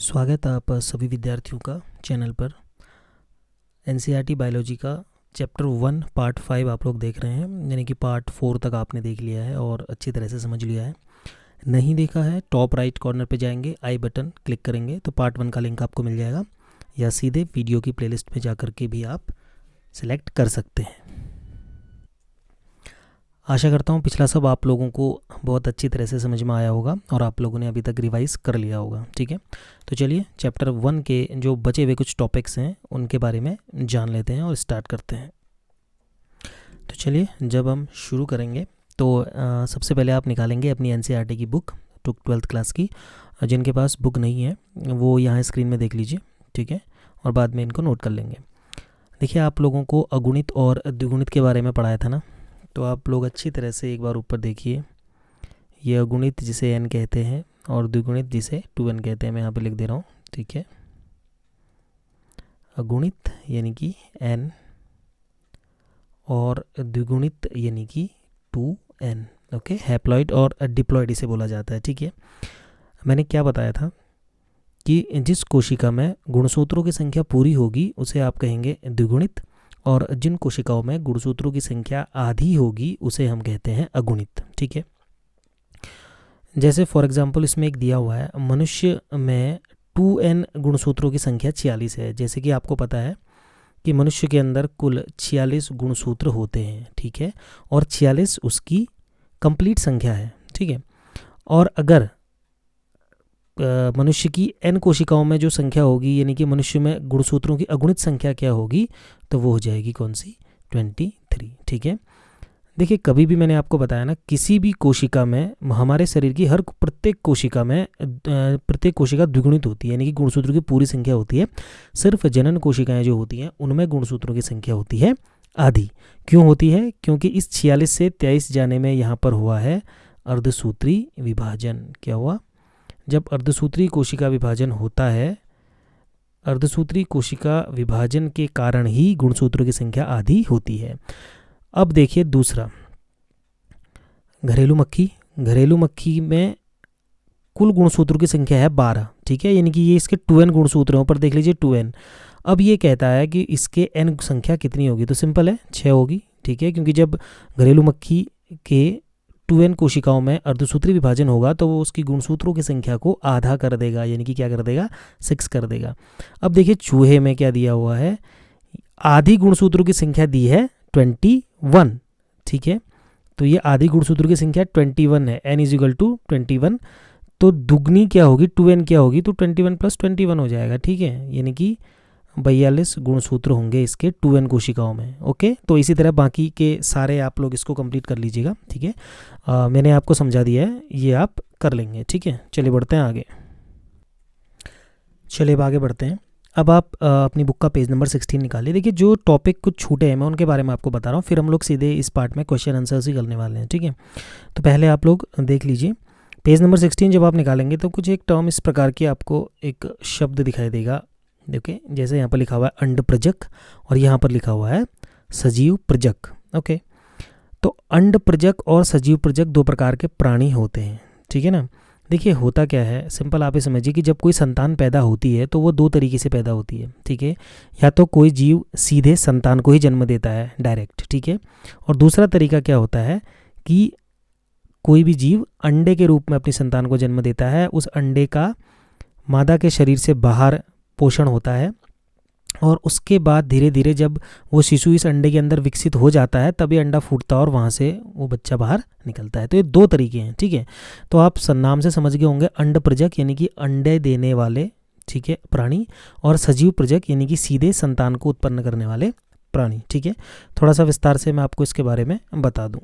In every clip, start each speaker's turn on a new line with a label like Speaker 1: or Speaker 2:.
Speaker 1: स्वागत है आप सभी विद्यार्थियों का चैनल पर। एनसीईआरटी बायोलॉजी का चैप्टर 1 पार्ट 5 आप लोग देख रहे हैं, यानी कि पार्ट 4 तक आपने देख लिया है और अच्छी तरह से समझ लिया है। नहीं देखा है, टॉप राइट कॉर्नर पे जाएंगे, आई बटन क्लिक करेंगे तो पार्ट 1 का लिंक आपको मिल जाएगा, या सीधे वीडियो की प्लेलिस्ट में जा कर के भी आप सिलेक्ट कर सकते हैं। आशा करता हूँ पिछला सब आप लोगों को बहुत अच्छी तरह से समझ में आया होगा और आप लोगों ने अभी तक रिवाइज कर लिया होगा। ठीक है, तो चलिए चैप्टर 1 के जो बचे हुए कुछ टॉपिक्स हैं उनके बारे में जान लेते हैं और स्टार्ट करते हैं। तो चलिए, जब हम शुरू करेंगे तो सबसे पहले आप निकालेंगे अपनी एनसीईआरटी की बुक 12th क्लास की। जिनके पास बुक नहीं है वो यहाँ स्क्रीन में देख लीजिए, ठीक है, और बाद में इनको नोट कर लेंगे। देखिए, आप लोगों को अगुणित और द्विगुणित के बारे में पढ़ाया था ना, तो आप लोग अच्छी तरह से एक बार ऊपर देखिए। ये अगुणित जिसे n कहते हैं और द्विगुणित जिसे 2n कहते हैं, मैं यहाँ पे लिख दे रहा हूँ, ठीक है। अगुणित यानी कि n और द्विगुणित यानी कि 2n। ओके, हैप्लॉइड और डिप्लॉइड इसे बोला जाता है, ठीक है। मैंने क्या बताया था कि जिस कोशिका में गुणसूत्रों की संख्या पूरी होगी उसे आप कहेंगे द्विगुणित, और जिन कोशिकाओं में गुणसूत्रों की संख्या आधी होगी उसे हम कहते हैं अगुणित, ठीक है। जैसे फॉर एग्जांपल इसमें एक दिया हुआ है, मनुष्य में 2n गुणसूत्रों की संख्या 46 है। जैसे कि आपको पता है कि मनुष्य के अंदर कुल 46 गुणसूत्र होते हैं, ठीक है, और 46 उसकी कंप्लीट संख्या है, ठीक है। और अगर मनुष्य की n कोशिकाओं में जो संख्या होगी, यानी कि मनुष्य में गुणसूत्रों की अगुणित संख्या क्या होगी, तो वो हो जाएगी कौन सी, 23, ठीक है। देखिए, कभी भी मैंने आपको बताया ना, किसी भी कोशिका में, हमारे शरीर की हर प्रत्येक कोशिका में प्रत्येक कोशिका द्विगुणित होती है, यानी कि गुणसूत्रों की पूरी संख्या होती है। सिर्फ जनन कोशिकाएं जो होती हैं उनमें गुणसूत्रों की संख्या होती है आधी। क्यों होती है? क्योंकि इस 46 से 23 जाने में यहाँ पर हुआ है अर्धसूत्री विभाजन। क्या हुआ? जब अर्धसूत्री कोशिका विभाजन होता है, अर्धसूत्री कोशिका विभाजन के कारण ही गुणसूत्रों की संख्या आधी होती है। अब देखिए दूसरा, घरेलू मक्खी। घरेलू मक्खी में कुल गुणसूत्रों की संख्या है 12, ठीक है, यानी कि ये इसके 2n गुणसूत्र हैं। ऊपर देख लीजिए 2n। अब ये कहता है कि इसके n संख्या कितनी होगी, तो सिंपल है, 6 होगी, ठीक है, क्योंकि जब घरेलू मक्खी के 2n कोशिकाओं में अर्धसूत्री विभाजन होगा तो वो उसकी गुणसूत्रों की संख्या को आधा कर देगा, यानी कि क्या कर देगा, 6 कर देगा। अब देखिए चूहे में क्या दिया हुआ है, आधी गुणसूत्रों की संख्या दी है 21, ठीक है, तो ये आधी गुणसूत्रों की संख्या 21 है, n = 21। तो दुगनी क्या होगी, 2n क्या होगी, तो 21 + 21 हो जाएगा, ठीक है, यानी कि 42 गुणसूत्र होंगे इसके 2n कोशिकाओं में। ओके, तो इसी तरह बाकी के सारे आप लोग इसको कंप्लीट कर लीजिएगा, ठीक है। मैंने आपको समझा दिया है, ये आप कर लेंगे, ठीक है। चलिए बढ़ते हैं आगे। चलिए अब आगे बढ़ते हैं। अब आप अपनी बुक का पेज नंबर 16 निकालिए। देखिए, जो टॉपिक कुछ छूटे हैं मैं उनके बारे में आपको बता रहा हूँ, फिर हम लोग सीधे इस पार्ट में क्वेश्चन आंसर्स ही करने वाले हैं, ठीक है। तो पहले आप लोग देख लीजिए पेज नंबर 16। जब आप निकालेंगे तो कुछ एक टर्म इस प्रकार की आपको एक शब्द दिखाई देगा। देखिए, जैसे यहाँ पर लिखा हुआ है अंडप्रजक और यहाँ पर लिखा हुआ है सजीव प्रजक। ओके, तो अंडप्रजक और सजीव प्रजक दो प्रकार के प्राणी होते हैं, ठीक है ना। देखिए, होता क्या है, सिंपल आप ये समझिए कि जब कोई संतान पैदा होती है तो वो दो तरीके से पैदा होती है, ठीक है। या तो कोई जीव सीधे संतान को ही जन्म देता है डायरेक्ट, ठीक है, और दूसरा तरीका क्या होता है कि कोई भी जीव अंडे के रूप में अपनी संतान को जन्म देता है। उस अंडे का मादा के शरीर से बाहर पोषण होता है और उसके बाद धीरे धीरे जब वो शिशु इस अंडे के अंदर विकसित हो जाता है तभी अंडा फूटता है और वहाँ से वो बच्चा बाहर निकलता है। तो ये दो तरीके हैं, ठीक है। तो आप नाम से समझ गए होंगे, अंडप्रजक यानी कि अंडे देने वाले, ठीक है, प्राणी, और सजीव प्रजक यानी कि सीधे संतान को उत्पन्न करने वाले प्राणी, ठीक है। थोड़ा सा विस्तार से मैं आपको इसके बारे में बता दूँ।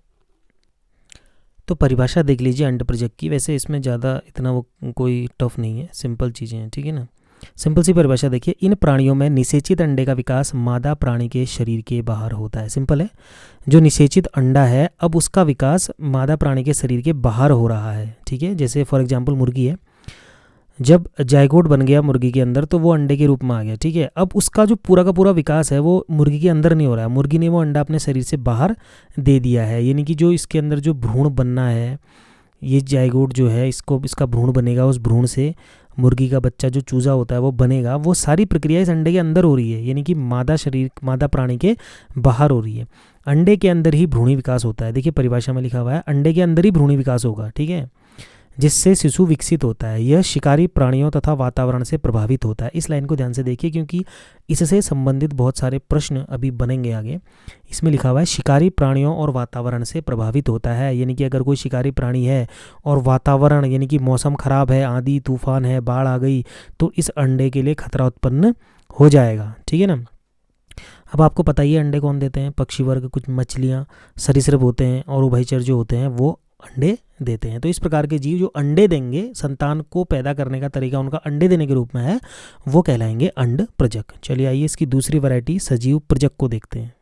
Speaker 1: तो परिभाषा देख लीजिए अंडप्रजक की। वैसे इसमें ज़्यादा इतना वो कोई टफ नहीं है, सिंपल चीज़ें हैं, ठीक है ना। सिंपल सी परिभाषा देखिए, इन प्राणियों में निषेचित अंडे का विकास मादा प्राणी के शरीर के बाहर होता है। सिंपल है, जो निषेचित अंडा है अब उसका विकास मादा प्राणी के शरीर के बाहर हो रहा है, ठीक है। जैसे फॉर एग्जांपल मुर्गी है, जब जायगोट बन गया मुर्गी के अंदर तो वो अंडे के रूप में आ गया, ठीक है। अब उसका जो पूरा का पूरा विकास है वो मुर्गी के अंदर नहीं हो रहा है, मुर्गी ने वो अंडा अपने शरीर से बाहर दे दिया है, यानी कि जो इसके अंदर जो भ्रूण बनना है, ये जायगोट जो है इसका भ्रूण बनेगा, उस भ्रूण से मुर्गी का बच्चा जो चूज़ा होता है वो बनेगा, वो सारी प्रक्रिया इस अंडे के अंदर हो रही है, यानी कि मादा प्राणी के बाहर हो रही है। अंडे के अंदर ही भ्रूणी विकास होता है। देखिए परिभाषा में लिखा हुआ है अंडे के अंदर ही भ्रूणी विकास होगा, ठीक है, जिससे शिशु विकसित होता है। यह शिकारी प्राणियों तथा वातावरण से प्रभावित होता है। इस लाइन को ध्यान से देखिए क्योंकि इससे संबंधित बहुत सारे प्रश्न अभी बनेंगे आगे। इसमें लिखा हुआ है शिकारी प्राणियों और वातावरण से प्रभावित होता है, यानी कि अगर कोई शिकारी प्राणी है और वातावरण यानी कि मौसम खराब है, आंधी तूफान है, बाढ़ आ गई, तो इस अंडे के लिए खतरा उत्पन्न हो जाएगा, ठीक है ना। अब आपको पता ही है अंडे कौन देते हैं, पक्षी वर्ग, कुछ मछलियाँ, सरीसृप होते हैं और उभयचर जो होते हैं वो अंडे देते हैं। तो इस प्रकार के जीव जो अंडे देंगे, संतान को पैदा करने का तरीका उनका अंडे देने के रूप में है, वो कहलाएंगे अंड प्रजक। चलिए आइए इसकी दूसरी वैरायटी सजीव प्रजक को देखते हैं।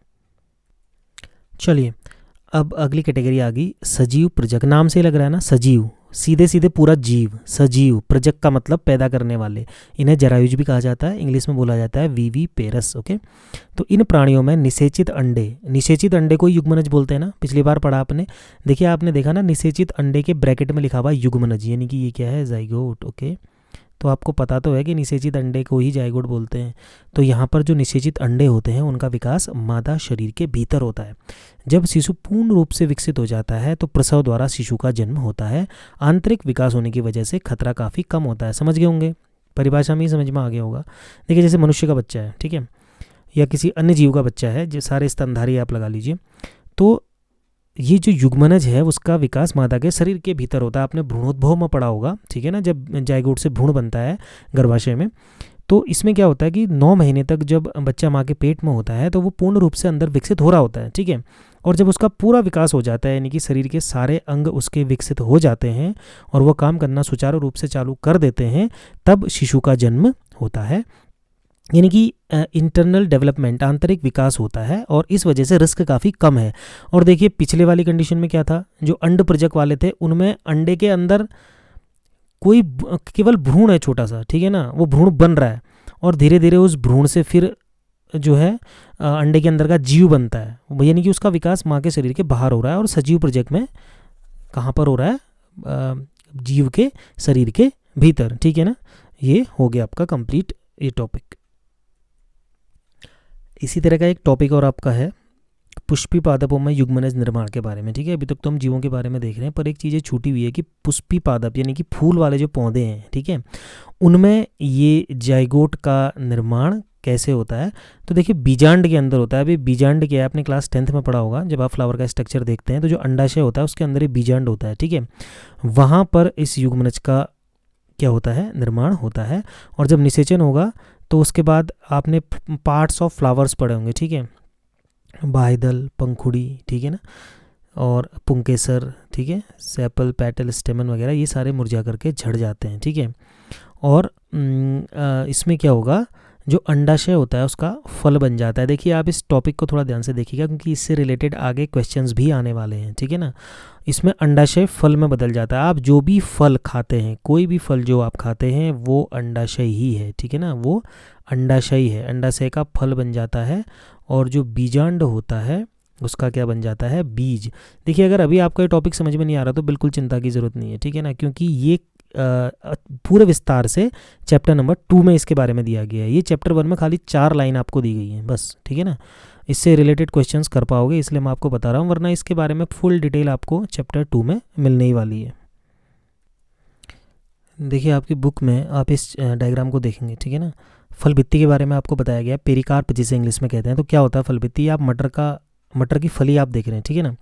Speaker 1: चलिए अब अगली कैटेगरी आ गई सजीव प्रजक। नाम से लग रहा है ना सजीव, सीधे सीधे पूरा जीव। सजीव प्रजक का मतलब पैदा करने वाले, इन्हें जरायुज भी कहा जाता है, इंग्लिश में बोला जाता है विविपेरस। ओके, तो इन प्राणियों में निषेचित अंडे को युग्मनज बोलते हैं ना, पिछली बार पढ़ा आपने। देखिए आपने देखा ना निषेचित अंडे के ब्रैकेट में लिखा हुआ युग्मनज, यानी कि ये क्या है, जाइगोट। ओके, तो आपको पता तो है कि निषेचित अंडे को ही जाइगोट बोलते हैं। तो यहाँ पर जो निषेचित अंडे होते हैं उनका विकास मादा शरीर के भीतर होता है। जब शिशु पूर्ण रूप से विकसित हो जाता है तो प्रसव द्वारा शिशु का जन्म होता है। आंतरिक विकास होने की वजह से खतरा काफ़ी कम होता है। समझ गए होंगे, परिभाषा में ही समझ में आ गया होगा। देखिए जैसे मनुष्य का बच्चा है, ठीक है, या किसी अन्य जीव का बच्चा है, जो सारे स्तनधारी आप लगा लीजिए, तो ये जो युग्मनज है उसका विकास मादा के शरीर के भीतर होता है। आपने भ्रूणोद्भव में पढ़ा होगा, ठीक है ना, जब जाइगोट से भ्रूण बनता है गर्भाशय में, तो इसमें क्या होता है कि 9 महीने तक जब बच्चा माँ के पेट में होता है तो वो पूर्ण रूप से अंदर विकसित हो रहा होता है, ठीक है। और जब उसका पूरा विकास हो जाता है, यानी कि शरीर के सारे अंग उसके विकसित हो जाते हैं और वो काम करना सुचारू रूप से चालू कर देते हैं, तब शिशु का जन्म होता है। यानी कि इंटरनल डेवलपमेंट, आंतरिक विकास होता है और इस वजह से रिस्क काफ़ी कम है। और देखिए पिछले वाली कंडीशन में क्या था, जो अंड प्रजक वाले थे उनमें अंडे के अंदर कोई केवल भ्रूण है छोटा सा, ठीक है ना, वो भ्रूण बन रहा है और धीरे धीरे उस भ्रूण से फिर जो है अंडे के अंदर का जीव बनता है, यानी कि उसका विकास माँ के शरीर के बाहर हो रहा है। और सजीव प्रजक में कहाँ पर हो रहा है, जीव के शरीर के भीतर, ठीक है ना। ये हो गया आपका कंप्लीट ये टॉपिक। इसी तरह का एक टॉपिक और आपका है पुष्पी पादपों में युग्मनज निर्माण के बारे में, ठीक है। अभी तक तो हम जीवों के बारे में देख रहे हैं, पर एक चीज़ छूटी हुई है कि पुष्पी पादप यानी कि फूल वाले जो पौधे हैं, ठीक है, उनमें ये जाइगोट का निर्माण कैसे होता है। तो देखिए बीजांड के अंदर होता है। अभी बीजांड क्या है, आपने क्लास 10th में पढ़ा होगा, जब आप फ्लावर का स्ट्रक्चर देखते हैं तो जो अंडाशय होता है उसके अंदर ही बीजांड होता है, ठीक है। वहाँ पर इस युग्मनज का क्या होता है, निर्माण होता है। और जब निषेचन होगा तो उसके बाद आपने पार्ट्स ऑफ फ्लावर्स पढ़े होंगे, ठीक है, बाह्यदल, पंखुड़ी, ठीक है ना, और पुंकेसर, ठीक है, सेपल, पेटल, स्टेमन वगैरह, ये सारे मुरझा करके झड़ जाते हैं, ठीक है। और इसमें क्या होगा, जो अंडाशय होता है उसका फल बन जाता है। देखिए आप इस टॉपिक को थोड़ा ध्यान से देखिएगा क्योंकि इससे रिलेटेड आगे क्वेश्चंस भी आने वाले हैं, ठीक है ना। इसमें अंडाशय फल में बदल जाता है। आप जो भी फल खाते हैं, कोई भी फल जो आप खाते हैं वो अंडाशय ही है, ठीक है ना, वो अंडाशय ही है। अंडाशय का फल बन जाता है और जो बीजांड होता है उसका क्या बन जाता है, बीज। देखिए अगर अभी आपका ये टॉपिक समझ में नहीं आ रहा तो बिल्कुल चिंता की ज़रूरत नहीं है, ठीक है ना, क्योंकि ये पूरे विस्तार से चैप्टर नंबर 2 में इसके बारे में दिया गया है। ये चैप्टर 1 में खाली 4 लाइन आपको दी गई हैं बस, ठीक है ना। इससे रिलेटेड क्वेश्चंस कर पाओगे इसलिए मैं आपको बता रहा हूँ, वरना इसके बारे में फुल डिटेल आपको चैप्टर 2 में मिलने ही वाली है। देखिए आपकी बुक में आप इस डायग्राम को देखेंगे, ठीक है ना। फल भित्ति के बारे में आपको बताया गया है, पेरिकार्प जिसे इंग्लिश में कहते हैं। तो क्या होता है फल भित्ति, आप मटर की फली आप देख रहे हैं, ठीक है ना।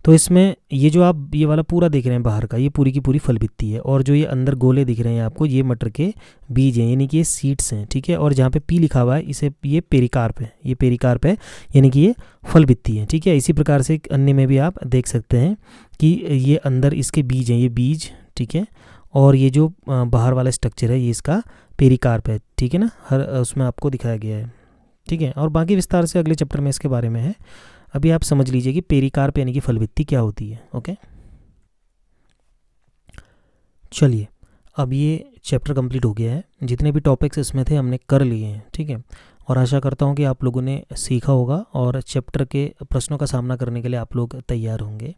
Speaker 1: तो इसमें ये जो आप ये वाला पूरा देख रहे हैं बाहर का, ये पूरी की पूरी फल भित्ति है। और जो ये अंदर गोले दिख रहे हैं आपको, ये मटर के बीज हैं, यानी कि ये सीड्स हैं, ठीक है। और जहाँ पे पी लिखा हुआ है इसे ये पेरिकार्प है, ये पेरिकार्प है, यानी कि ये फल भित्ति है, ठीक है। इसी प्रकार से अन्य में भी आप देख सकते हैं कि ये अंदर इसके बीज हैं, ये बीज, ठीक है। और ये जो बाहर वाला स्ट्रक्चर है ये इसका पेरिकार्प है, ठीक है ना, हर उसमें आपको दिखाया गया है, ठीक है। और बाकी विस्तार से अगले चैप्टर में इसके बारे में है। अभी आप समझ लीजिए कि पेरिकार्प यानी कि फल भित्ति क्या होती है। ओके, चलिए अब ये चैप्टर कंप्लीट हो गया है। जितने भी टॉपिक्स इसमें थे हमने कर लिए हैं, ठीक है। और आशा करता हूँ कि आप लोगों ने सीखा होगा और चैप्टर के प्रश्नों का सामना करने के लिए आप लोग तैयार होंगे।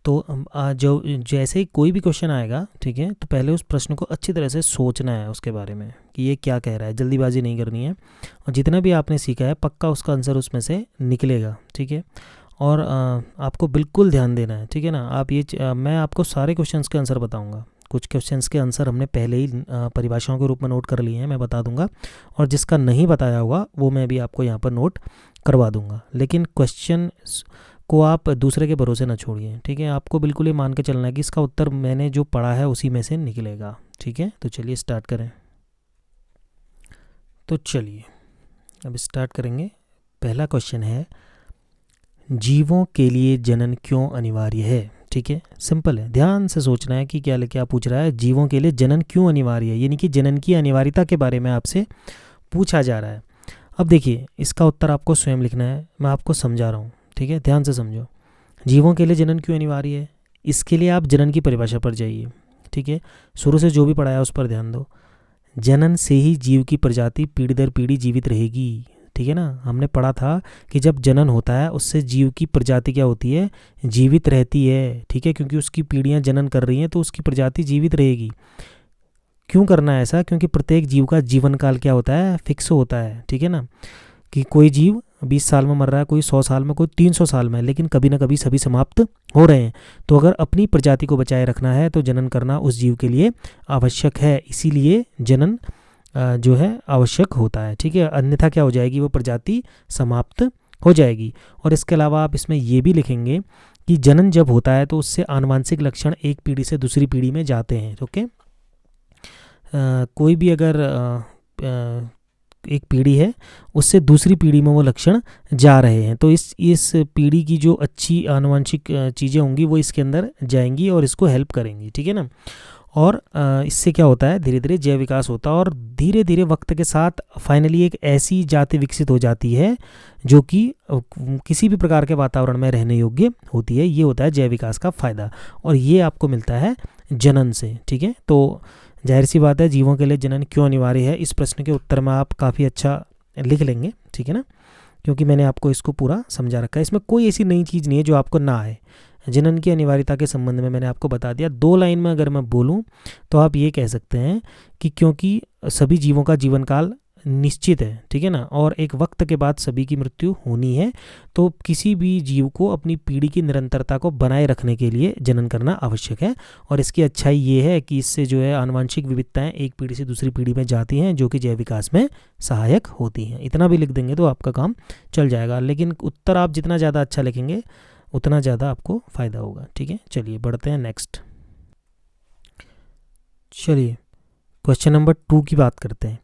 Speaker 1: तो जो जैसे ही कोई भी क्वेश्चन आएगा, ठीक है, तो पहले उस प्रश्न को अच्छी तरह से सोचना है उसके बारे में कि ये क्या कह रहा है, जल्दीबाजी नहीं करनी है। और जितना भी आपने सीखा है पक्का उसका आंसर उसमें से निकलेगा, ठीक है। और आपको बिल्कुल ध्यान देना है, ठीक है ना। आप मैं आपको सारे क्वेश्चंस के आंसर बताऊंगा। कुछ क्वेश्चंस के आंसर हमने पहले ही परिभाषाओं के रूप में नोट कर लिए हैं, मैं बता दूंगा। और जिसका नहीं बताया होगा वो मैं भी आपको यहाँ पर नोट करवा दूंगा। लेकिन क्वेश्चन को आप दूसरे के भरोसे ना छोड़िए, ठीक है। आपको बिल्कुल ये मान के चलना है कि इसका उत्तर मैंने जो पढ़ा है उसी में से निकलेगा, ठीक है। तो चलिए स्टार्ट करें। तो चलिए अब स्टार्ट करेंगे। पहला क्वेश्चन है, जीवों के लिए जनन क्यों अनिवार्य है, ठीक है। सिंपल है, ध्यान से सोचना है कि क्या पूछ रहा है। जीवों के लिए जनन क्यों अनिवार्य है, यानी कि जनन की अनिवार्यता के बारे में आपसे पूछा जा रहा है। अब देखिए इसका उत्तर आपको स्वयं लिखना है, मैं आपको समझा रहा हूँ, ठीक है। ध्यान से समझो, जीवों के लिए जनन क्यों अनिवार्य है। इसके लिए आप जनन की परिभाषा पर जाइए, ठीक है। शुरू से जो भी पढ़ाया उस पर ध्यान दो। जनन से ही जीव की प्रजाति पीढ़ी दर पीढ़ी जीवित रहेगी, ठीक है ना। हमने पढ़ा था कि जब जनन होता है उससे जीव की प्रजाति क्या होती है, जीवित रहती है, ठीक है। क्योंकि उसकी पीढ़ियां जनन कर रही हैं तो उसकी प्रजाति जीवित रहेगी। क्यों करना है ऐसा, क्योंकि प्रत्येक जीव का जीवन काल क्या होता है, फिक्स होता है, ठीक है ना। कि कोई जीव 20 साल में मर रहा है, कोई 100 साल में, कोई 300 साल में, लेकिन कभी ना कभी सभी समाप्त हो रहे हैं। तो अगर अपनी प्रजाति को बचाए रखना है तो जनन करना उस जीव के लिए आवश्यक है। इसीलिए जनन जो है आवश्यक होता है, ठीक है। अन्यथा क्या हो जाएगी, वो प्रजाति समाप्त हो जाएगी। और इसके अलावा आप इसमें ये भी लिखेंगे कि जनन जब होता है तो उससे आनुवांशिक लक्षण एक पीढ़ी से दूसरी पीढ़ी में जाते हैं, ओके। कोई भी अगर एक पीढ़ी है उससे दूसरी पीढ़ी में वो लक्षण जा रहे हैं तो इस पीढ़ी की जो अच्छी आनुवंशिक चीज़ें होंगी वो इसके अंदर जाएंगी और इसको हेल्प करेंगी, ठीक है ना। और इससे क्या होता है, धीरे धीरे जैव विकास होता है और धीरे धीरे वक्त के साथ फाइनली एक ऐसी जाति विकसित हो जाती है जो कि किसी भी प्रकार के वातावरण में रहने योग्य होती है। ये होता है जैव विकास का फ़ायदा और ये आपको मिलता है जनन से, ठीक है। तो जाहिर सी बात है जीवों के लिए जनन क्यों अनिवार्य है, इस प्रश्न के उत्तर में आप काफ़ी अच्छा लिख लेंगे, ठीक है ना, क्योंकि मैंने आपको इसको पूरा समझा रखा है। इसमें कोई ऐसी नई चीज़ नहीं है जो आपको ना आए। जनन की अनिवार्यता के संबंध में मैंने आपको बता दिया। 2 लाइन में अगर मैं बोलूं तो आप ये कह सकते हैं कि क्योंकि सभी जीवों का जीवन काल निश्चित है, ठीक है ना, और एक वक्त के बाद सभी की मृत्यु होनी है, तो किसी भी जीव को अपनी पीढ़ी की निरंतरता को बनाए रखने के लिए जनन करना आवश्यक है। और इसकी अच्छाई ये है कि इससे जो है आनुवंशिक विविधताएं एक पीढ़ी से दूसरी पीढ़ी में जाती हैं जो कि जैव विकास में सहायक होती हैं। इतना भी लिख देंगे तो आपका काम चल जाएगा, लेकिन उत्तर आप जितना ज़्यादा अच्छा लिखेंगे उतना ज़्यादा आपको फ़ायदा होगा, ठीक है। चलिए बढ़ते हैं नेक्स्ट। चलिए क्वेश्चन नंबर 2 की बात करते हैं।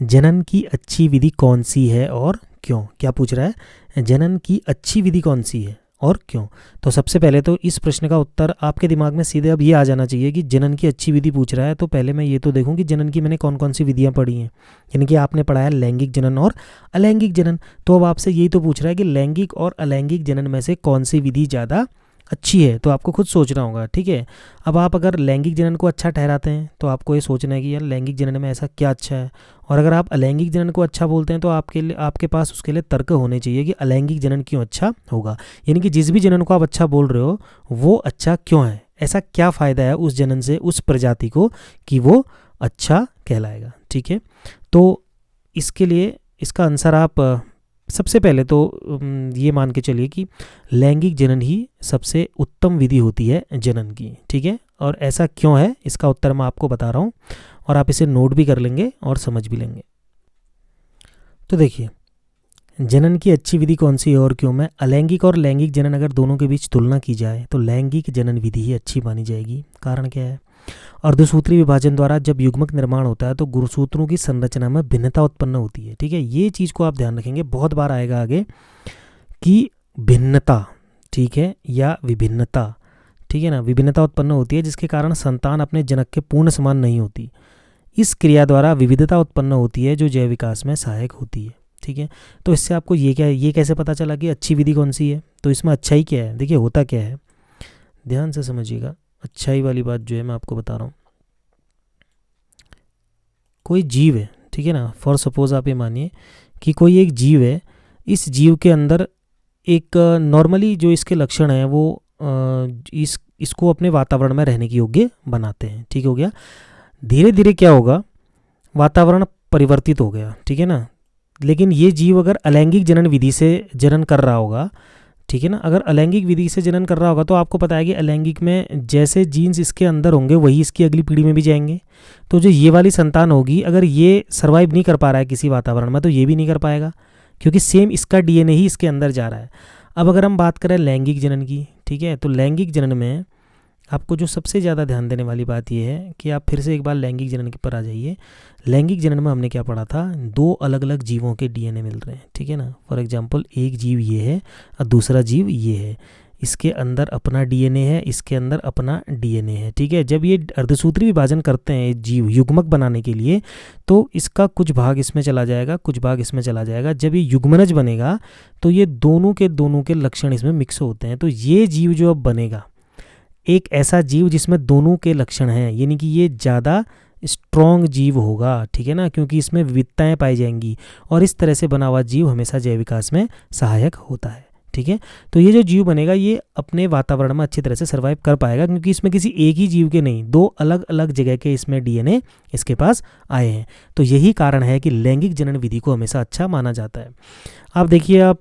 Speaker 1: जनन की अच्छी विधि कौन सी है और क्यों। क्या पूछ रहा है, जनन की अच्छी विधि कौन सी है और क्यों। तो सबसे पहले तो इस प्रश्न का उत्तर आपके दिमाग में सीधे अब ये आ जाना चाहिए कि जनन की अच्छी विधि पूछ रहा है तो पहले मैं ये तो देखूं कि जनन की मैंने कौन कौन सी विधियां पढ़ी हैं। यानी कि आपने पढ़ा है लैंगिक जनन और अलैंगिक जनन, तो अब आपसे यही तो पूछ रहा है कि लैंगिक और अलैंगिक जनन में से कौन सी विधि ज़्यादा अच्छी है, तो आपको खुद सोचना होगा, ठीक है। अब आप अगर लैंगिक जनन को अच्छा ठहराते हैं तो आपको ये सोचना है कि यार लैंगिक जनन में ऐसा क्या अच्छा है, और अगर आप अलैंगिक जनन को अच्छा बोलते हैं तो आपके पास उसके लिए तर्क होने चाहिए कि अलैंगिक जनन क्यों अच्छा होगा। यानी कि जिस भी जनन को आप अच्छा बोल रहे हो वो अच्छा क्यों है, ऐसा क्या फ़ायदा है उस जनन से उस प्रजाति को कि वो अच्छा कहलाएगा, ठीक है। तो इसके लिए इसका आंसर आप सबसे पहले तो ये मान के चलिए कि लैंगिक जनन ही सबसे उत्तम विधि होती है जनन की, ठीक है। और ऐसा क्यों है इसका उत्तर मैं आपको बता रहा हूँ और आप इसे नोट भी कर लेंगे और समझ भी लेंगे। तो देखिए जनन की अच्छी विधि कौन सी है और क्यों में अलैंगिक और लैंगिक जनन अगर दोनों के बीच तुलना की जाए तो लैंगिक जनन विधि ही अच्छी मानी जाएगी। कारण क्या है, अर्धसूत्री विभाजन द्वारा जब युग्मक निर्माण होता है तो गुणसूत्रों की संरचना में भिन्नता उत्पन्न होती है, ठीक है। ये चीज़ को आप ध्यान रखेंगे, बहुत बार आएगा आगे कि भिन्नता, ठीक है, या विभिन्नता, ठीक है ना, विभिन्नता उत्पन्न होती है जिसके कारण संतान अपने जनक के पूर्ण समान नहीं होती। इस क्रिया द्वारा विविधता उत्पन्न होती है जो जैव विकास में सहायक होती है, ठीक है। तो इससे आपको ये कैसे पता चला कि अच्छी विधि कौन सी है, तो इसमें अच्छाई क्या है। देखिए होता क्या है, ध्यान से समझिएगा, अच्छाई वाली बात जो है मैं आपको बता रहा हूँ। कोई जीव है, ठीक है ना, फॉर सपोज आप ये मानिए कि कोई एक जीव है, इस जीव के अंदर एक नॉर्मली जो इसके लक्षण हैं वो इसको अपने वातावरण में रहने के योग्य बनाते हैं। ठीक हो गया। धीरे धीरे क्या होगा, वातावरण परिवर्तित हो गया, ठीक है ना। लेकिन ये जीव अगर अलैंगिक जनन विधि से जनन कर रहा होगा, ठीक है ना, अगर अलैंगिक विधि से जनन कर रहा होगा तो आपको पता है कि अलैंगिक में जैसे जीन्स इसके अंदर होंगे वही इसकी अगली पीढ़ी में भी जाएंगे। तो जो ये वाली संतान होगी, अगर ये सर्वाइव नहीं कर पा रहा है किसी वातावरण में, तो ये भी नहीं कर पाएगा, क्योंकि सेम इसका डीएनए ही इसके अंदर जा रहा है। अब अगर हम बात करें लैंगिक जनन की, ठीक है, तो लैंगिक जनन में आपको जो सबसे ज़्यादा ध्यान देने वाली बात यह है कि आप फिर से एक बार लैंगिक जनन के पर आ जाइए। लैंगिक जनन में हमने क्या पढ़ा था, दो अलग अलग जीवों के डीएनए मिल रहे हैं, ठीक है ना। फॉर एग्जांपल एक जीव ये है और दूसरा जीव ये है, इसके अंदर अपना डीएनए है, इसके अंदर अपना डीएनए है, ठीक है। जब ये अर्धसूत्री विभाजन करते हैं जीव युग्मक बनाने के लिए, तो इसका कुछ भाग इसमें चला जाएगा, कुछ भाग इसमें चला जाएगा। जब ये युग्मनज बनेगा तो ये दोनों के लक्षण इसमें मिक्स होते हैं। तो ये जीव जो अब बनेगा, एक ऐसा जीव जिसमें दोनों के लक्षण हैं, यानी कि ये ज़्यादा स्ट्रॉन्ग जीव होगा, ठीक है ना, क्योंकि इसमें विविधताएं पाई जाएंगी। और इस तरह से बना हुआ जीव हमेशा जैव विकास में सहायक होता है, ठीक है। तो ये जो जीव बनेगा ये अपने वातावरण में अच्छी तरह से सर्वाइव कर पाएगा, क्योंकि इसमें किसी एक ही जीव के नहीं, दो अलग अलग जगह के इसमें डीएनए इसके पास आए हैं। तो यही कारण है कि लैंगिक जनन विधि को हमेशा अच्छा माना जाता है। आप देखिए, आप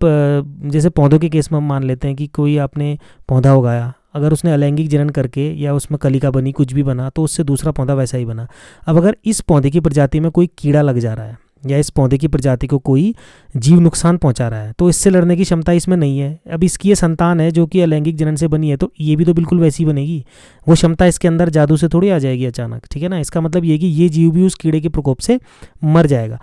Speaker 1: जैसे पौधों के केस में हम मान लेते हैं कि कोई आपने पौधा उगाया, अगर उसने अलैंगिक जनन करके या उसमें कलिका बनी, कुछ भी बना, तो उससे दूसरा पौधा वैसा ही बना। अब अगर इस पौधे की प्रजाति में कोई कीड़ा लग जा रहा है या इस पौधे की प्रजाति को कोई जीव नुकसान पहुंचा रहा है, तो इससे लड़ने की क्षमता इसमें नहीं है। अब इसकी ये संतान है जो कि अलैंगिक जनन से बनी है, तो ये भी तो बिल्कुल वैसी बनेगी। वो क्षमता इसके अंदर जादू से थोड़ी आ जाएगी अचानक, ठीक है ना। इसका मतलब ये कि ये जीव भी उस कीड़े के प्रकोप से मर जाएगा।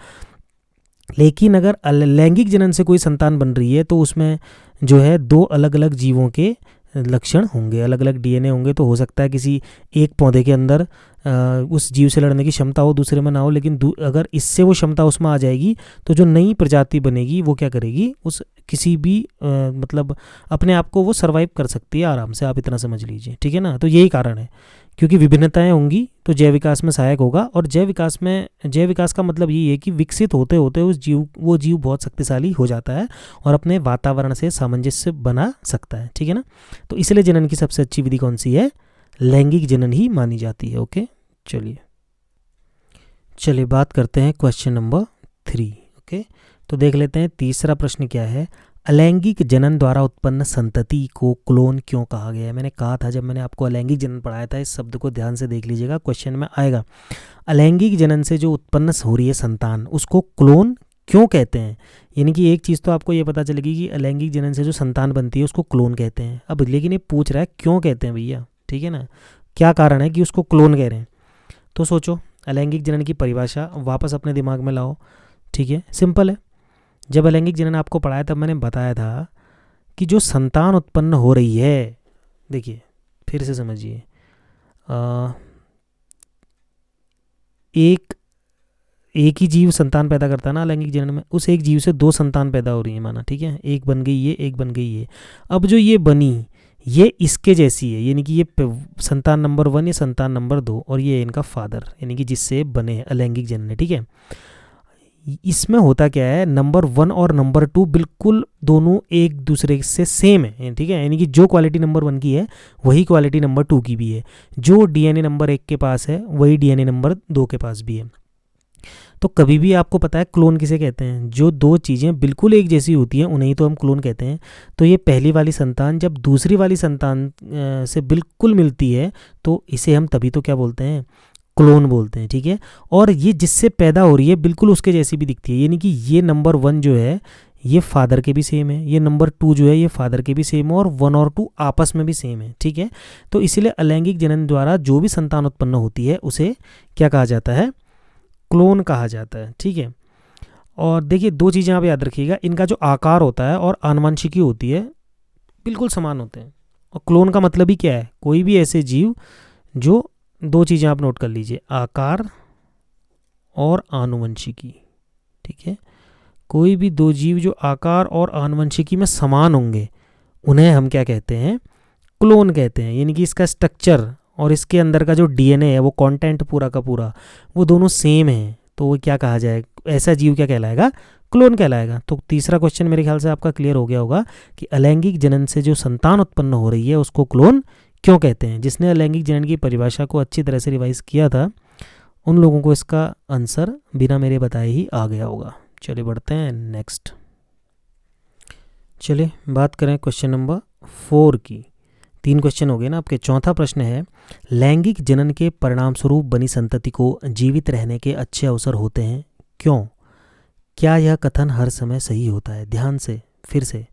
Speaker 1: लेकिन अगर लैंगिक जनन से कोई संतान बन रही है तो उसमें जो है दो अलग अलग जीवों के लक्षण होंगे, अलग अलग डीएनए होंगे। तो हो सकता है किसी एक पौधे के अंदर उस जीव से लड़ने की क्षमता हो, दूसरे में ना हो, लेकिन अगर इससे वो क्षमता उसमें आ जाएगी तो जो नई प्रजाति बनेगी वो क्या करेगी, उस किसी भी मतलब अपने आप को वो सर्वाइव कर सकती है आराम से, आप इतना समझ लीजिए, ठीक है ना। तो यही कारण है, क्योंकि विभिन्नताएं होंगी तो जैव विकास में सहायक होगा। और जैव विकास का मतलब ये है कि विकसित होते होते वो जीव बहुत शक्तिशाली हो जाता है और अपने वातावरण से सामंजस्य बना सकता है, ठीक है ना। तो इसलिए जनन की सबसे अच्छी विधि कौन सी है, लैंगिक जनन ही मानी जाती है। ओके, चलिए बात करते हैं क्वेश्चन नंबर 3। ओके, तो देख लेते हैं तीसरा प्रश्न क्या है। अलैंगिक जनन द्वारा उत्पन्न संतति को क्लोन क्यों कहा गया है। मैंने कहा था जब मैंने आपको अलैंगिक जनन पढ़ाया था, इस शब्द को ध्यान से देख लीजिएगा, क्वेश्चन में आएगा। अलैंगिक जनन से जो उत्पन्न हो रही है संतान, उसको क्लोन क्यों कहते हैं। यानी कि एक चीज़ तो आपको ये पता चलेगी कि अलैंगिक जनन से जो संतान बनती है उसको क्लोन कहते हैं। अब लेकिन ये पूछ रहा है क्यों कहते हैं भैया, ठीक है ना, क्या कारण है कि उसको क्लोन कह रहे हैं। तो सोचो, अलैंगिक जनन की परिभाषा वापस अपने दिमाग में लाओ, ठीक है, सिंपल है। जब अलैंगिक जनन आपको पढ़ाया तब मैंने बताया था कि जो संतान उत्पन्न हो रही है, देखिए फिर से समझिए, एक ही जीव संतान पैदा करता है ना अलैंगिक जनन में, उस एक जीव से दो संतान पैदा हो रही है माना, ठीक है, एक बन गई ये, एक बन गई ये। अब जो ये बनी ये इसके जैसी है, यानी कि ये संतान नंबर 1, ये संतान नंबर 2, और ये इनका फादर, यानी कि जिससे बने हैं अलैंगिक जनन, ठीक है। इसमें होता क्या है, नंबर 1 और नंबर 2 बिल्कुल दोनों एक दूसरे से सेम है, ठीक है। यानी कि जो क्वालिटी नंबर 1 की है वही क्वालिटी नंबर 2 की भी है, जो डीएनए नंबर 1 के पास है वही डीएनए नंबर 2 के पास भी है। तो कभी भी आपको पता है क्लोन किसे कहते हैं, जो दो चीज़ें बिल्कुल एक जैसी होती हैं उन्हें तो हम क्लोन कहते हैं। तो ये पहली वाली संतान जब दूसरी वाली संतान से बिल्कुल मिलती है तो इसे हम तभी तो क्या बोलते हैं, क्लोन बोलते हैं, ठीक है। और ये जिससे पैदा हो रही है बिल्कुल उसके जैसी भी दिखती है, यानी कि ये नंबर 1 जो है ये फादर के भी सेम है, ये नंबर 2 जो है ये फादर के भी सेम है, और 1 और 2 आपस में भी सेम है, ठीक है। तो इसीलिए अलैंगिक जनन द्वारा जो भी संतान उत्पन्न होती है उसे क्या कहा जाता है, क्लोन कहा जाता है, ठीक है। और देखिए दो चीज़ें आप याद रखिएगा, इनका जो आकार होता है और आनुवंशिकी होती है बिल्कुल समान होते हैं। और क्लोन का मतलब ही क्या है, कोई भी ऐसे जीव जो, दो चीज़ें आप नोट कर लीजिए, आकार और आनुवंशिकी, ठीक है। कोई भी दो जीव जो आकार और आनुवंशिकी में समान होंगे उन्हें हम क्या कहते हैं, क्लोन कहते हैं। यानी कि इसका स्ट्रक्चर और इसके अंदर का जो डीएनए है, वो कंटेंट पूरा का पूरा वो दोनों सेम है, तो वो क्या कहा जाए, ऐसा जीव क्या कहलाएगा, क्लोन कहलाएगा। तो तीसरा क्वेश्चन मेरे ख्याल से आपका क्लियर हो गया होगा कि अलैंगिक जनन से जो संतान उत्पन्न हो रही है उसको क्लोन क्यों कहते हैं। जिसने अलैंगिक जनन की परिभाषा को अच्छी तरह से रिवाइज किया था उन लोगों को इसका आंसर बिना मेरे बताए ही आ गया होगा। चलिए बढ़ते हैं नेक्स्ट। चलिए बात करें क्वेश्चन नंबर 4 की। 3 क्वेश्चन हो गए ना आपके। चौथा प्रश्न है, लैंगिक जनन के परिणाम स्वरूप बनी संतति को जीवित रहने के अच्छे अवसर होते हैं, क्यों? क्या यह कथन हर समय सही होता है? ध्यान से फिर से,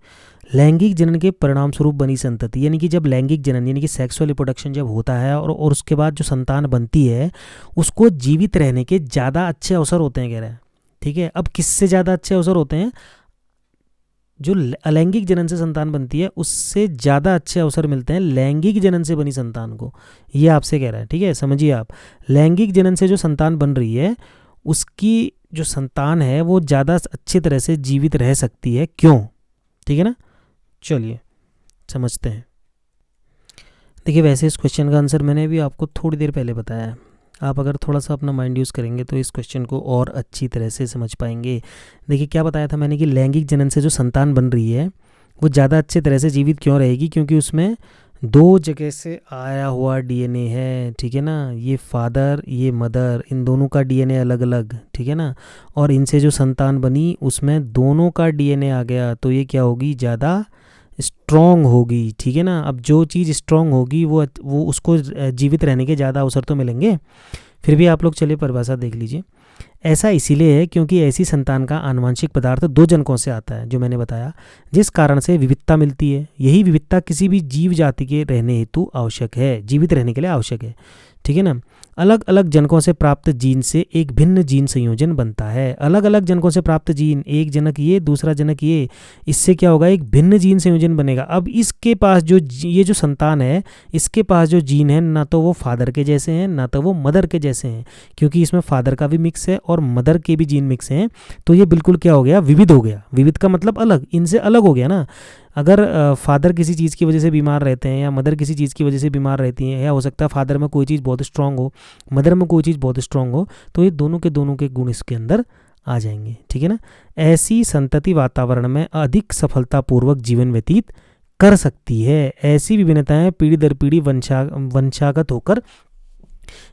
Speaker 1: लैंगिक जनन के परिणाम स्वरूप बनी संतति, यानी कि जब लैंगिक जनन यानी कि सेक्सुअल रिप्रोडक्शन जब होता है और उसके बाद जो संतान बनती है उसको जीवित रहने के ज़्यादा अच्छे अवसर होते हैं, कह रहे हैं। ठीक है, अब किससे ज़्यादा अच्छे अवसर होते हैं? जो अलैंगिक जनन से संतान बनती है उससे ज़्यादा अच्छे अवसर मिलते हैं लैंगिक जनन से बनी संतान को, ये आपसे कह रहा है। ठीक है, समझिए आप, लैंगिक जनन से जो संतान बन रही है उसकी जो संतान है वो ज़्यादा अच्छी तरह से जीवित रह सकती है, क्यों? ठीक है ना, चलिए समझते हैं। देखिए वैसे इस क्वेश्चन का आंसर मैंने भी आपको थोड़ी देर पहले बताया है। आप अगर थोड़ा सा अपना माइंड यूज़ करेंगे तो इस क्वेश्चन को और अच्छी तरह से समझ पाएंगे। देखिए क्या बताया था मैंने कि लैंगिक जनन से जो संतान बन रही है वो ज़्यादा अच्छे तरह से जीवित क्यों रहेगी? क्योंकि उसमें 2 जगह से आया हुआ डीएनए है। ठीक है ना, ये फादर ये मदर, इन दोनों का डीएनए अलग अलग। ठीक है ना, और इनसे जो संतान बनी उसमें दोनों का डीएनए आ गया, तो ये क्या होगी, ज़्यादा स्ट्रॉन्ग होगी। ठीक है ना, अब जो चीज़ स्ट्रॉन्ग होगी वो उसको जीवित रहने के ज़्यादा अवसर तो मिलेंगे। फिर भी आप लोग चलिए परिभाषा देख लीजिए। ऐसा इसीलिए है क्योंकि ऐसी संतान का आनुवंशिक पदार्थ 2 जनकों से आता है, जो मैंने बताया, जिस कारण से विविधता मिलती है। यही विविधता किसी भी जीव जाति के रहने हेतु आवश्यक है, जीवित रहने के लिए आवश्यक है। ठीक है ना, अलग अलग जनकों से प्राप्त जीन से एक भिन्न जीन संयोजन बनता है। अलग अलग जनकों से प्राप्त जीन, एक जनक ये दूसरा जनक ये, इससे क्या होगा, एक भिन्न जीन संयोजन बनेगा। अब इसके पास जो ये जो संतान है इसके पास जो जीन है ना तो वो फादर के जैसे हैं ना तो वो मदर के जैसे हैं, क्योंकि इसमें फादर का भी मिक्स है और मदर के भी जीन मिक्स हैं। तो ये बिल्कुल क्या हो गया, विविध हो गया। विविध का मतलब अलग, इनसे अलग हो गया ना। अगर फादर किसी चीज़ की वजह से बीमार रहते हैं या मदर किसी चीज़ की वजह से बीमार रहती हैं, या हो सकता है फादर में कोई चीज़ बहुत स्ट्रांग हो, मदर में कोई चीज़ बहुत स्ट्रांग हो, तो ये दोनों के गुण इसके अंदर आ जाएंगे। ठीक है ना, ऐसी संतति वातावरण में अधिक सफलतापूर्वक जीवन व्यतीत कर सकती है। ऐसी विभिन्नताएं पीढ़ी दर पीढ़ी वंशागत होकर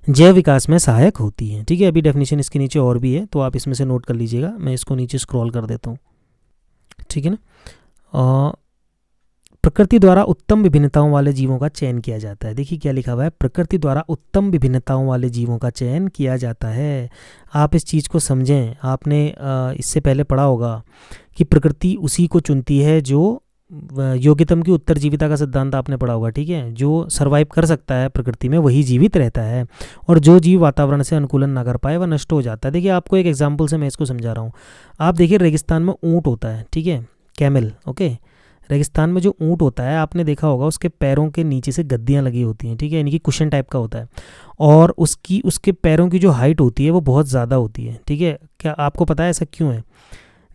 Speaker 1: जैव विकास में सहायक होती हैं। ठीक है, अभी डेफिनेशन इसके नीचे और भी है तो आप इसमें से नोट कर लीजिएगा, मैं इसको नीचे स्क्रॉल कर देता हूँ। ठीक है ना, प्रकृति द्वारा उत्तम विभिन्नताओं वाले जीवों का चयन किया जाता है। देखिए क्या लिखा हुआ है, प्रकृति द्वारा उत्तम विभिन्नताओं वाले जीवों का चयन किया जाता है। आप इस चीज़ को समझें, आपने इससे पहले पढ़ा होगा कि प्रकृति उसी को चुनती है जो योग्यतम की उत्तरजीविता का सिद्धांत आपने पढ़ा होगा। ठीक है, जो सर्वाइव कर सकता है प्रकृति में वही जीवित रहता है, और जो जीव वातावरण से अनुकूलन ना कर पाए वह नष्ट हो जाता है। देखिए आपको एक एग्जाम्पल से मैं इसको समझा रहा हूँ। आप देखिए रेगिस्तान में ऊँट होता है, ठीक है, कैमल। ओके, रेगिस्तान में जो ऊँट होता है आपने देखा होगा उसके पैरों के नीचे से गद्दियाँ लगी होती हैं। ठीक है, यानी कि कुशन टाइप का होता है, और उसके पैरों की जो हाइट होती है वो बहुत ज़्यादा होती है। ठीक है, क्या आपको पता है ऐसा क्यों है?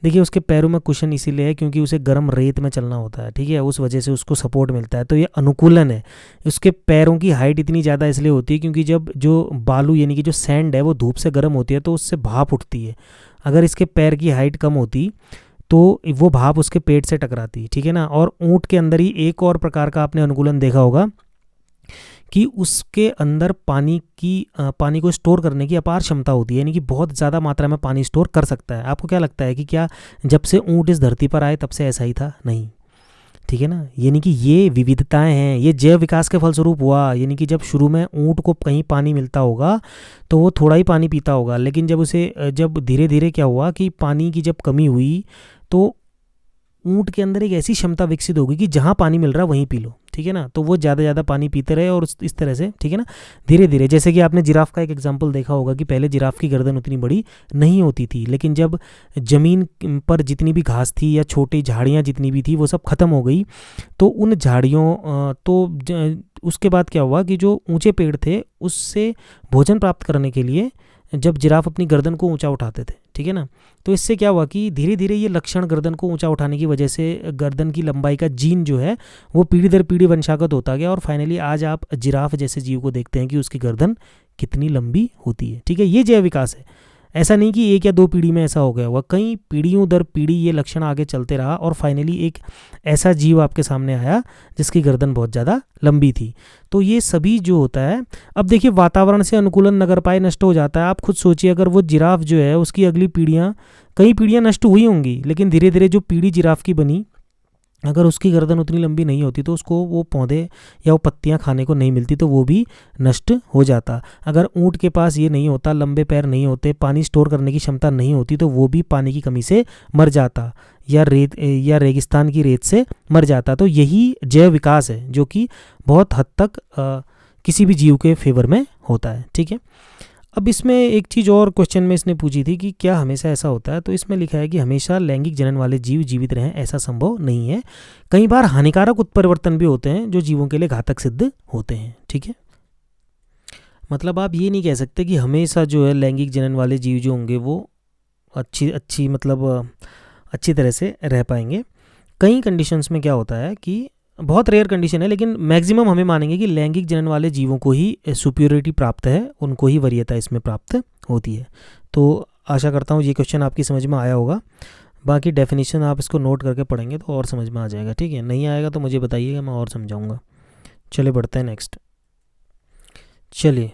Speaker 1: देखिए उसके पैरों में कुशन इसीलिए है क्योंकि उसे गर्म रेत में चलना होता है। ठीक है, उस वजह से उसको सपोर्ट मिलता है, तो ये अनुकूलन है। उसके पैरों की हाइट इतनी ज़्यादा इसलिए होती है क्योंकि जब जो बालू यानी कि जो सैंड है वो धूप से गर्म होती है तो उससे भाप उठती है। अगर इसके पैर की हाइट कम होती तो वो भाप उसके पेट से टकराती। ठीक है ना, और ऊँट के अंदर ही एक और प्रकार का आपने अनुकूलन देखा होगा कि उसके अंदर पानी को स्टोर करने की अपार क्षमता होती है, यानी कि बहुत ज़्यादा मात्रा में पानी स्टोर कर सकता है। आपको क्या लगता है कि क्या जब से ऊँट इस धरती पर आए तब से ऐसा ही था? नहीं। ठीक है ना, यानी कि ये विविधताएं हैं, ये जैव विकास के फलस्वरूप हुआ। यानी कि जब शुरू में ऊँट को कहीं पानी मिलता होगा तो वो थोड़ा ही पानी पीता होगा, लेकिन जब धीरे धीरे क्या हुआ कि पानी की जब कमी हुई तो ऊँट के अंदर एक ऐसी क्षमता विकसित होगी कि जहाँ पानी मिल रहा है वहीं पी लो। ठीक है ना, तो वो ज़्यादा पानी पीते रहे और इस तरह से, ठीक है ना, धीरे धीरे, जैसे कि आपने जिराफ का एक एग्जांपल देखा होगा कि पहले जिराफ की गर्दन उतनी बड़ी नहीं होती थी, लेकिन जब ज़मीन पर जितनी भी घास थी या छोटी झाड़ियाँ जितनी भी थी वो सब ख़त्म हो गई, तो उन झाड़ियों उसके बाद क्या हुआ कि जो ऊँचे पेड़ थे उससे भोजन प्राप्त करने के लिए जब जिराफ अपनी गर्दन को ऊंचा उठाते थे, ठीक है ना, तो इससे क्या हुआ कि धीरे धीरे ये लक्षण गर्दन को ऊंचा उठाने की वजह से गर्दन की लंबाई का जीन जो है वो पीढ़ी दर पीढ़ी वंशागत होता गया, और फाइनली आज आप जिराफ जैसे जीव को देखते हैं कि उसकी गर्दन कितनी लंबी होती है। ठीक है, ये जैव विकास है। ऐसा नहीं कि एक या दो पीढ़ी में ऐसा हो गया होगा, कई पीढ़ियों दर पीढ़ी ये लक्षण आगे चलते रहा और फाइनली एक ऐसा जीव आपके सामने आया जिसकी गर्दन बहुत ज़्यादा लंबी थी। तो ये सभी जो होता है, अब देखिए वातावरण से अनुकूलन न कर पाए, नष्ट हो जाता है। आप खुद सोचिए, अगर वो जिराफ जो है उसकी अगली पीढ़ियाँ, कई पीढ़ियाँ नष्ट हुई होंगी, लेकिन धीरे धीरे जो पीढ़ी जिराफ की बनी, अगर उसकी गर्दन उतनी लंबी नहीं होती तो उसको वो पौधे या वो पत्तियां खाने को नहीं मिलती तो वो भी नष्ट हो जाता। अगर ऊंट के पास ये नहीं होता, लंबे पैर नहीं होते, पानी स्टोर करने की क्षमता नहीं होती तो वो भी पानी की कमी से मर जाता, या रेगिस्तान की रेत से मर जाता। तो यही जैव विकास है जो कि बहुत हद तक किसी भी जीव के फेवर में होता है। ठीक है, अब इसमें एक चीज़ और क्वेश्चन में इसने पूछी थी कि क्या हमेशा ऐसा होता है, तो इसमें लिखा है कि हमेशा लैंगिक जनन वाले जीव जीवित रहें ऐसा संभव नहीं है। कई बार हानिकारक उत्परिवर्तन भी होते हैं जो जीवों के लिए घातक सिद्ध होते हैं। ठीक है, मतलब आप ये नहीं कह सकते कि हमेशा जो है लैंगिक जनन वाले जीव जो होंगे वो अच्छी तरह से रह पाएंगे। कई कंडीशंस में क्या होता है कि बहुत रेयर कंडीशन है, लेकिन मैक्सिमम हमें मानेंगे कि लैंगिक जनन वाले जीवों को ही सुपीरियरिटी प्राप्त है, उनको ही वरीयता इसमें प्राप्त होती है। तो आशा करता हूँ ये क्वेश्चन आपकी समझ में आया होगा। बाकी डेफिनेशन आप इसको नोट करके पढ़ेंगे तो और समझ में आ जाएगा। ठीक है, नहीं आएगा तो मुझे बताइएगा, मैं और समझाऊंगा। चलिए बढ़ते हैं नेक्स्ट। चलिए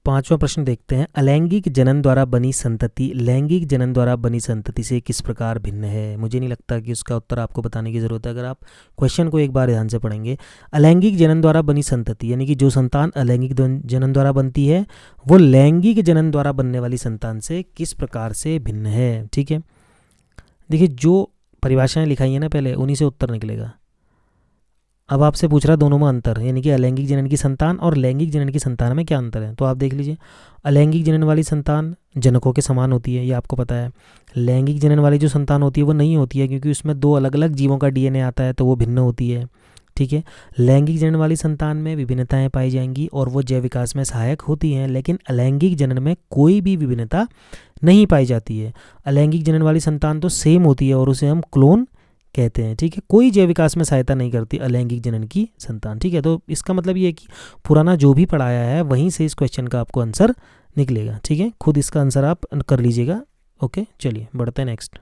Speaker 1: 5वां प्रश्न देखते हैं। अलैंगिक जनन द्वारा बनी संतति लैंगिक जनन द्वारा बनी संतति से किस प्रकार भिन्न है? मुझे नहीं लगता कि उसका उत्तर आपको बताने की ज़रूरत है, अगर आप क्वेश्चन को एक बार ध्यान से पढ़ेंगे। अलैंगिक जनन द्वारा बनी संतति यानी कि जो संतान अलैंगिक जनन द्वारा बनती है वो लैंगिक जनन द्वारा बनने वाली संतान से किस प्रकार से भिन्न है। ठीक है, देखिए जो परिभाषाएँ लिखाई हैं ना पहले, उन्हीं से उत्तर निकलेगा। अब आपसे पूछ रहा दोनों में अंतर, यानी कि अलैंगिक जनन की संतान और लैंगिक जनन की संतान में क्या अंतर है, तो आप देख लीजिए। अलैंगिक जनन वाली संतान जनकों के समान होती है, ये आपको पता है। लैंगिक जनन वाली जो संतान होती है वो नहीं होती है, क्योंकि उसमें दो अलग अलग जीवों का डीएनए आता है तो वो भिन्न होती है। ठीक है, लैंगिक जनन वाली संतान में विभिन्नताएं पाई जाएंगी और वो जैव विकास में सहायक होती हैं, लेकिन अलैंगिक जनन में कोई भी विभिन्नता नहीं पाई जाती है। अलैंगिक जनन वाली संतान तो सेम होती है और उसे हम क्लोन कहते हैं। ठीक है, कोई जैव विकास में सहायता नहीं करती अलैंगिक जनन की संतान। ठीक है, तो इसका मतलब ये है कि पुराना जो भी पढ़ाया है वहीं से इस क्वेश्चन का आपको आंसर निकलेगा। ठीक है, खुद इसका आंसर आप कर लीजिएगा। ओके, चलिए बढ़ते हैं नेक्स्ट।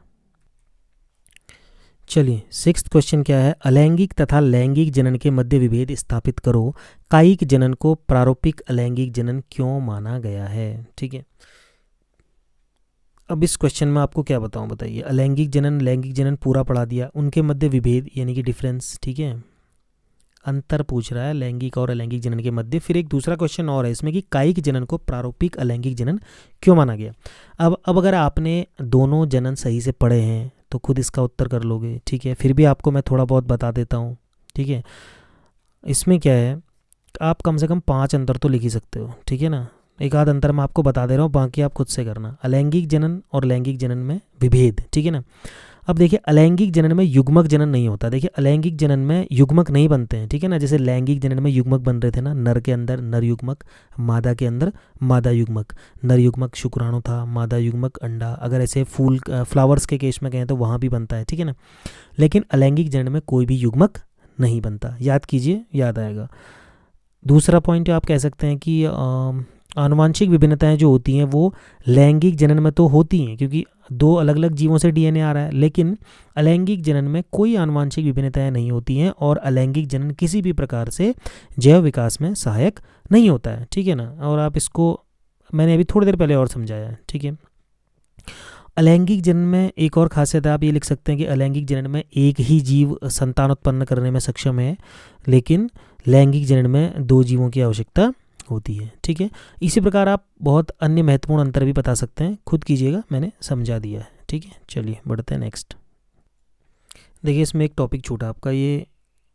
Speaker 1: चलिए 6th क्वेश्चन क्या है? अलैंगिक तथा लैंगिक जनन के मध्य विभेद स्थापित करो। कायिक जनन को प्रारूपिक अलैंगिक जनन क्यों माना गया है? ठीक है, अब इस क्वेश्चन में आपको क्या बताऊं, बताइए। अलैंगिक जनन लैंगिक जनन पूरा पढ़ा दिया, उनके मध्य विभेद यानी कि डिफरेंस। ठीक है, अंतर पूछ रहा है लैंगिक और अलैंगिक जनन के मध्य। फिर एक दूसरा क्वेश्चन और है इसमें कि कायिक जनन को प्रारूपिक अलैंगिक जनन क्यों माना गया। अब अगर आपने दोनों जनन सही से पढ़े हैं तो खुद इसका उत्तर कर लोगे। ठीक है, फिर भी आपको मैं थोड़ा बहुत बता देता हूँ। ठीक है, इसमें क्या है, आप कम से कम 5 अंतर तो लिख ही सकते हो। ठीक है ना, एक आध अंतर मैं आपको बता दे रहा हूँ, बाकी आप खुद से करना। अलैंगिक जनन और लैंगिक जनन में विभेद। ठीक है ना, अब देखिए अलैंगिक जनन में युग्मक जनन नहीं होता। देखिए अलैंगिक जनन में युग्मक नहीं बनते हैं। ठीक है ना, जैसे लैंगिक जनन में युग्मक बन रहे थे ना, नर के अंदर नर युग्मक, मादा के अंदर मादा युग्मक। नर युग्मक शुक्राणु था, मादा युग्मक अंडा। अगर ऐसे फ्लावर्स के केस में कहें तो वहाँ भी बनता है। ठीक है ना, लेकिन अलैंगिक जनन में कोई भी युग्मक नहीं बनता। याद कीजिए, याद आएगा। दूसरा पॉइंट आप कह सकते हैं कि आनुवांशिक विभिन्नताएं जो होती हैं वो लैंगिक जनन में तो होती हैं, क्योंकि दो अलग अलग जीवों से डीएनए आ रहा है, लेकिन अलैंगिक जनन में कोई आनुवांशिक विभिन्नताएं नहीं होती हैं और अलैंगिक जनन किसी भी प्रकार से जैव विकास में सहायक नहीं होता है। ठीक है ना, और आप इसको मैंने अभी थोड़ी देर पहले और समझाया है। ठीक है, अलैंगिक जनन में एक और खासियत है, आप ये लिख सकते हैं कि अलैंगिक जनन में एक ही जीव संतान उत्पन्न करने में सक्षम है, लेकिन लैंगिक जनन में 2 जीवों की आवश्यकता होती है। ठीक है, इसी प्रकार आप बहुत अन्य महत्वपूर्ण अंतर भी बता सकते हैं, खुद कीजिएगा, मैंने समझा दिया है। ठीक है, चलिए बढ़ते हैं नेक्स्ट। देखिए इसमें एक टॉपिक छूटा आपका, ये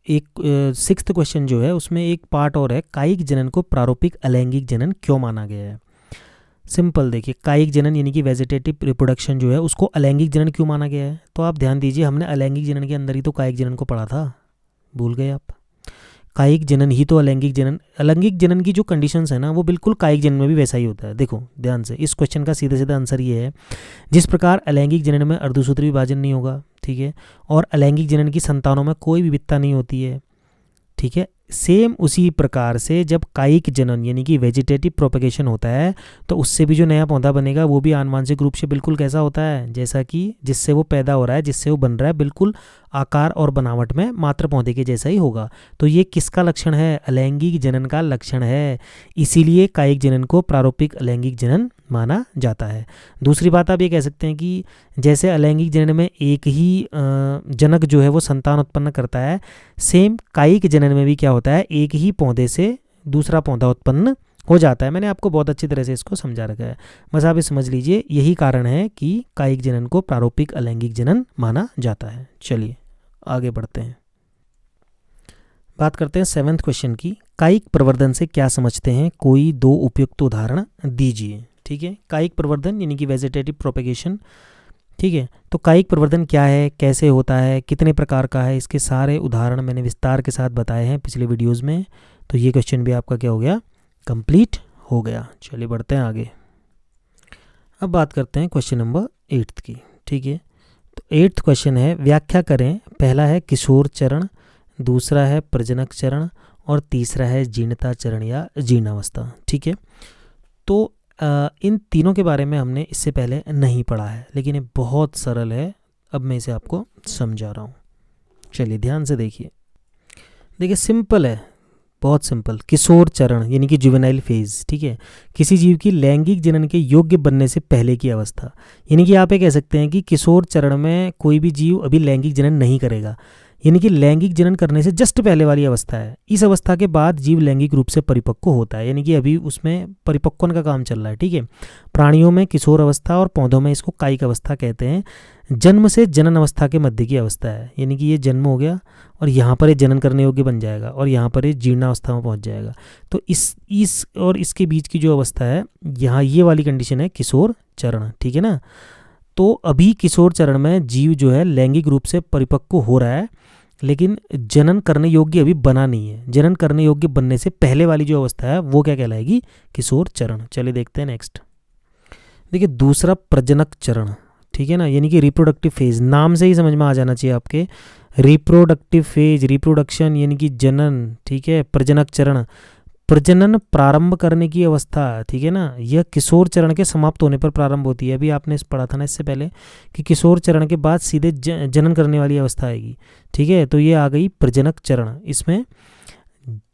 Speaker 1: एक 6th क्वेश्चन जो है उसमें एक पार्ट और है, कायिक जनन को प्रारूपिक अलैंगिक जनन क्यों माना गया है। सिंपल, देखिए कायिक जनन यानी कि वेजिटेटिव रिप्रोडक्शन जो है उसको अलैंगिक जनन क्यों माना गया है, तो आप ध्यान दीजिए, हमने अलैंगिक जनन के अंदर ही तो कायिक जनन को पढ़ा था, भूल गए आप। कायिक जनन ही तो अलैंगिक जनन की जो कंडीशंस है ना वो बिल्कुल कायिक जनन में भी वैसा ही होता है। देखो ध्यान से, इस क्वेश्चन का सीधा सीधा आंसर ये है, जिस प्रकार अलैंगिक जनन में अर्धसूत्री विभाजन नहीं होगा, ठीक है, और अलैंगिक जनन की संतानों में कोई विविधता नहीं होती है, ठीक है, सेम उसी प्रकार से जब कायिक जनन यानी कि वेजिटेटिव प्रोपेगेशन होता है तो उससे भी जो नया पौधा बनेगा वो भी आनुवांशिक रूप से बिल्कुल कैसा होता है, जैसा कि जिससे वो पैदा हो रहा है, जिससे वो बन रहा है, बिल्कुल आकार और बनावट में मात्र पौधे के जैसा ही होगा। तो ये किसका लक्षण है? अलैंगिक जनन का लक्षण है। इसीलिए कायिक जनन को प्रारूपिक अलैंगिक जनन माना जाता है। दूसरी बात आप ये कह सकते हैं कि जैसे अलैंगिक जनन में एक ही जनक जो है वो संतान उत्पन्न करता है, सेम कायिक जनन में भी क्या होता है, एक ही पौधे से दूसरा पौधा उत्पन्न हो जाता है। मैंने आपको बहुत अच्छी तरह से इसको समझा रखा है, बस आप ये समझ लीजिए, यही कारण है कि कायिक जनन को प्रारूपिक अलैंगिक जनन माना जाता है। चलिए आगे बढ़ते हैं, बात करते हैं 7th क्वेश्चन की। कायिक प्रवर्धन से क्या समझते हैं, कोई 2 उपयुक्त उदाहरण दीजिए। ठीक है, कायिक प्रवर्धन यानी कि वेजिटेटिव प्रोपेगेशन। ठीक है, तो कायिक प्रवर्धन क्या है, कैसे होता है, कितने प्रकार का है, इसके सारे उदाहरण मैंने विस्तार के साथ बताए हैं पिछले वीडियोज़ में। तो ये क्वेश्चन भी आपका क्या हो गया, कंप्लीट हो गया। चलिए बढ़ते हैं आगे। अब बात करते हैं क्वेश्चन नंबर 8 की। ठीक है, तो 8th क्वेश्चन है, व्याख्या करें। पहला है किशोर चरण, दूसरा है प्रजनक चरण और तीसरा है जीर्णता चरण या जीर्णावस्था। ठीक है, तो इन तीनों के बारे में हमने इससे पहले नहीं पढ़ा है, लेकिन ये बहुत सरल है। अब मैं इसे आपको समझा रहा हूँ, चलिए ध्यान से देखिए। देखिए सिंपल है, बहुत सिंपल। किशोर चरण यानी कि जुवेनाइल फेज। ठीक है, किसी जीव की लैंगिक जनन के योग्य बनने से पहले की अवस्था, यानी कि आप ये कह सकते हैं कि किशोर चरण में कोई भी जीव अभी लैंगिक जनन नहीं करेगा, यानी कि लैंगिक जनन करने से जस्ट पहले वाली अवस्था है। इस अवस्था के बाद जीव लैंगिक रूप से परिपक्व होता है, यानी कि अभी उसमें परिपक्वन का काम चल रहा है। ठीक है, प्राणियों में किशोर अवस्था और पौधों में इसको कायिक अवस्था कहते हैं। जन्म से जनन अवस्था के मध्य की अवस्था है, यानी कि ये जन्म हो गया और यहाँ पर ये जनन करने योग्य बन जाएगा और यहाँ पर ये जीर्णावस्था में पहुँच जाएगा। तो इस और इसके बीच की जो अवस्था है, यहाँ ये वाली कंडीशन है किशोर चरण। ठीक है ना, तो अभी किशोर चरण में जीव जो है लैंगिक रूप से परिपक्व हो रहा है, लेकिन जनन करने योग्य अभी बना नहीं है। जनन करने योग्य बनने से पहले वाली जो अवस्था है वो क्या कहलाएगी, किशोर चरण। चलिए देखते हैं नेक्स्ट। देखिए दूसरा प्रजनक चरण। ठीक है ना, यानी कि रिप्रोडक्टिव फेज, नाम से ही समझ में आ जाना चाहिए आपके। रिप्रोडक्टिव फेज, रिप्रोडक्शन यानी कि जनन। ठीक है, प्रजनक चरण, प्रजनन प्रारंभ करने की अवस्था। ठीक है ना, यह किशोर चरण के समाप्त होने पर प्रारंभ होती है। अभी आपने इस पढ़ा था ना इससे पहले कि किशोर चरण के बाद सीधे जनन करने वाली अवस्था आएगी। ठीक है, तो ये आ गई प्रजनक चरण। इसमें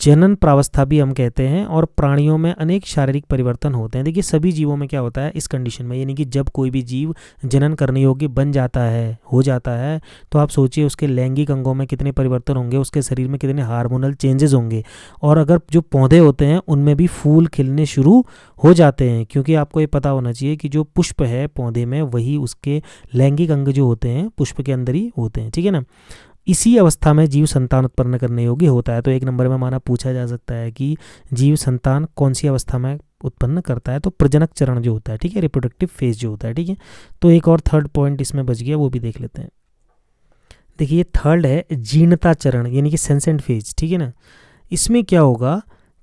Speaker 1: जनन प्रावस्था भी हम कहते हैं और प्राणियों में अनेक शारीरिक परिवर्तन होते हैं। देखिए सभी जीवों में क्या होता है इस कंडीशन में, यानी कि जब कोई भी जीव जनन करने योग्य बन जाता है, हो जाता है, तो आप सोचिए उसके लैंगिक अंगों में कितने परिवर्तन होंगे, उसके शरीर में कितने हार्मोनल चेंजेस होंगे। और अगर जो पौधे होते हैं उनमें भी फूल खिलने शुरू हो जाते हैं, क्योंकि आपको ये पता होना चाहिए कि जो पुष्प है पौधे में वही उसके लैंगिक अंग जो होते हैं पुष्प के अंदर ही होते हैं। ठीक है ना, इसी अवस्था में जीव संतान उत्पन्न करने योग्य होता है। तो 1 नंबर में माना पूछा जा सकता है कि जीव संतान कौन सी अवस्था में उत्पन्न करता है, तो प्रजनक चरण जो होता है। ठीक है, रिप्रोडक्टिव फेज जो होता है। ठीक है, तो एक और 3rd पॉइंट इसमें बच गया, वो भी देख लेते हैं। देखिए 3rd है जीर्णता चरण यानी कि सेंसेंट फेज। ठीक है ना, इसमें क्या होगा,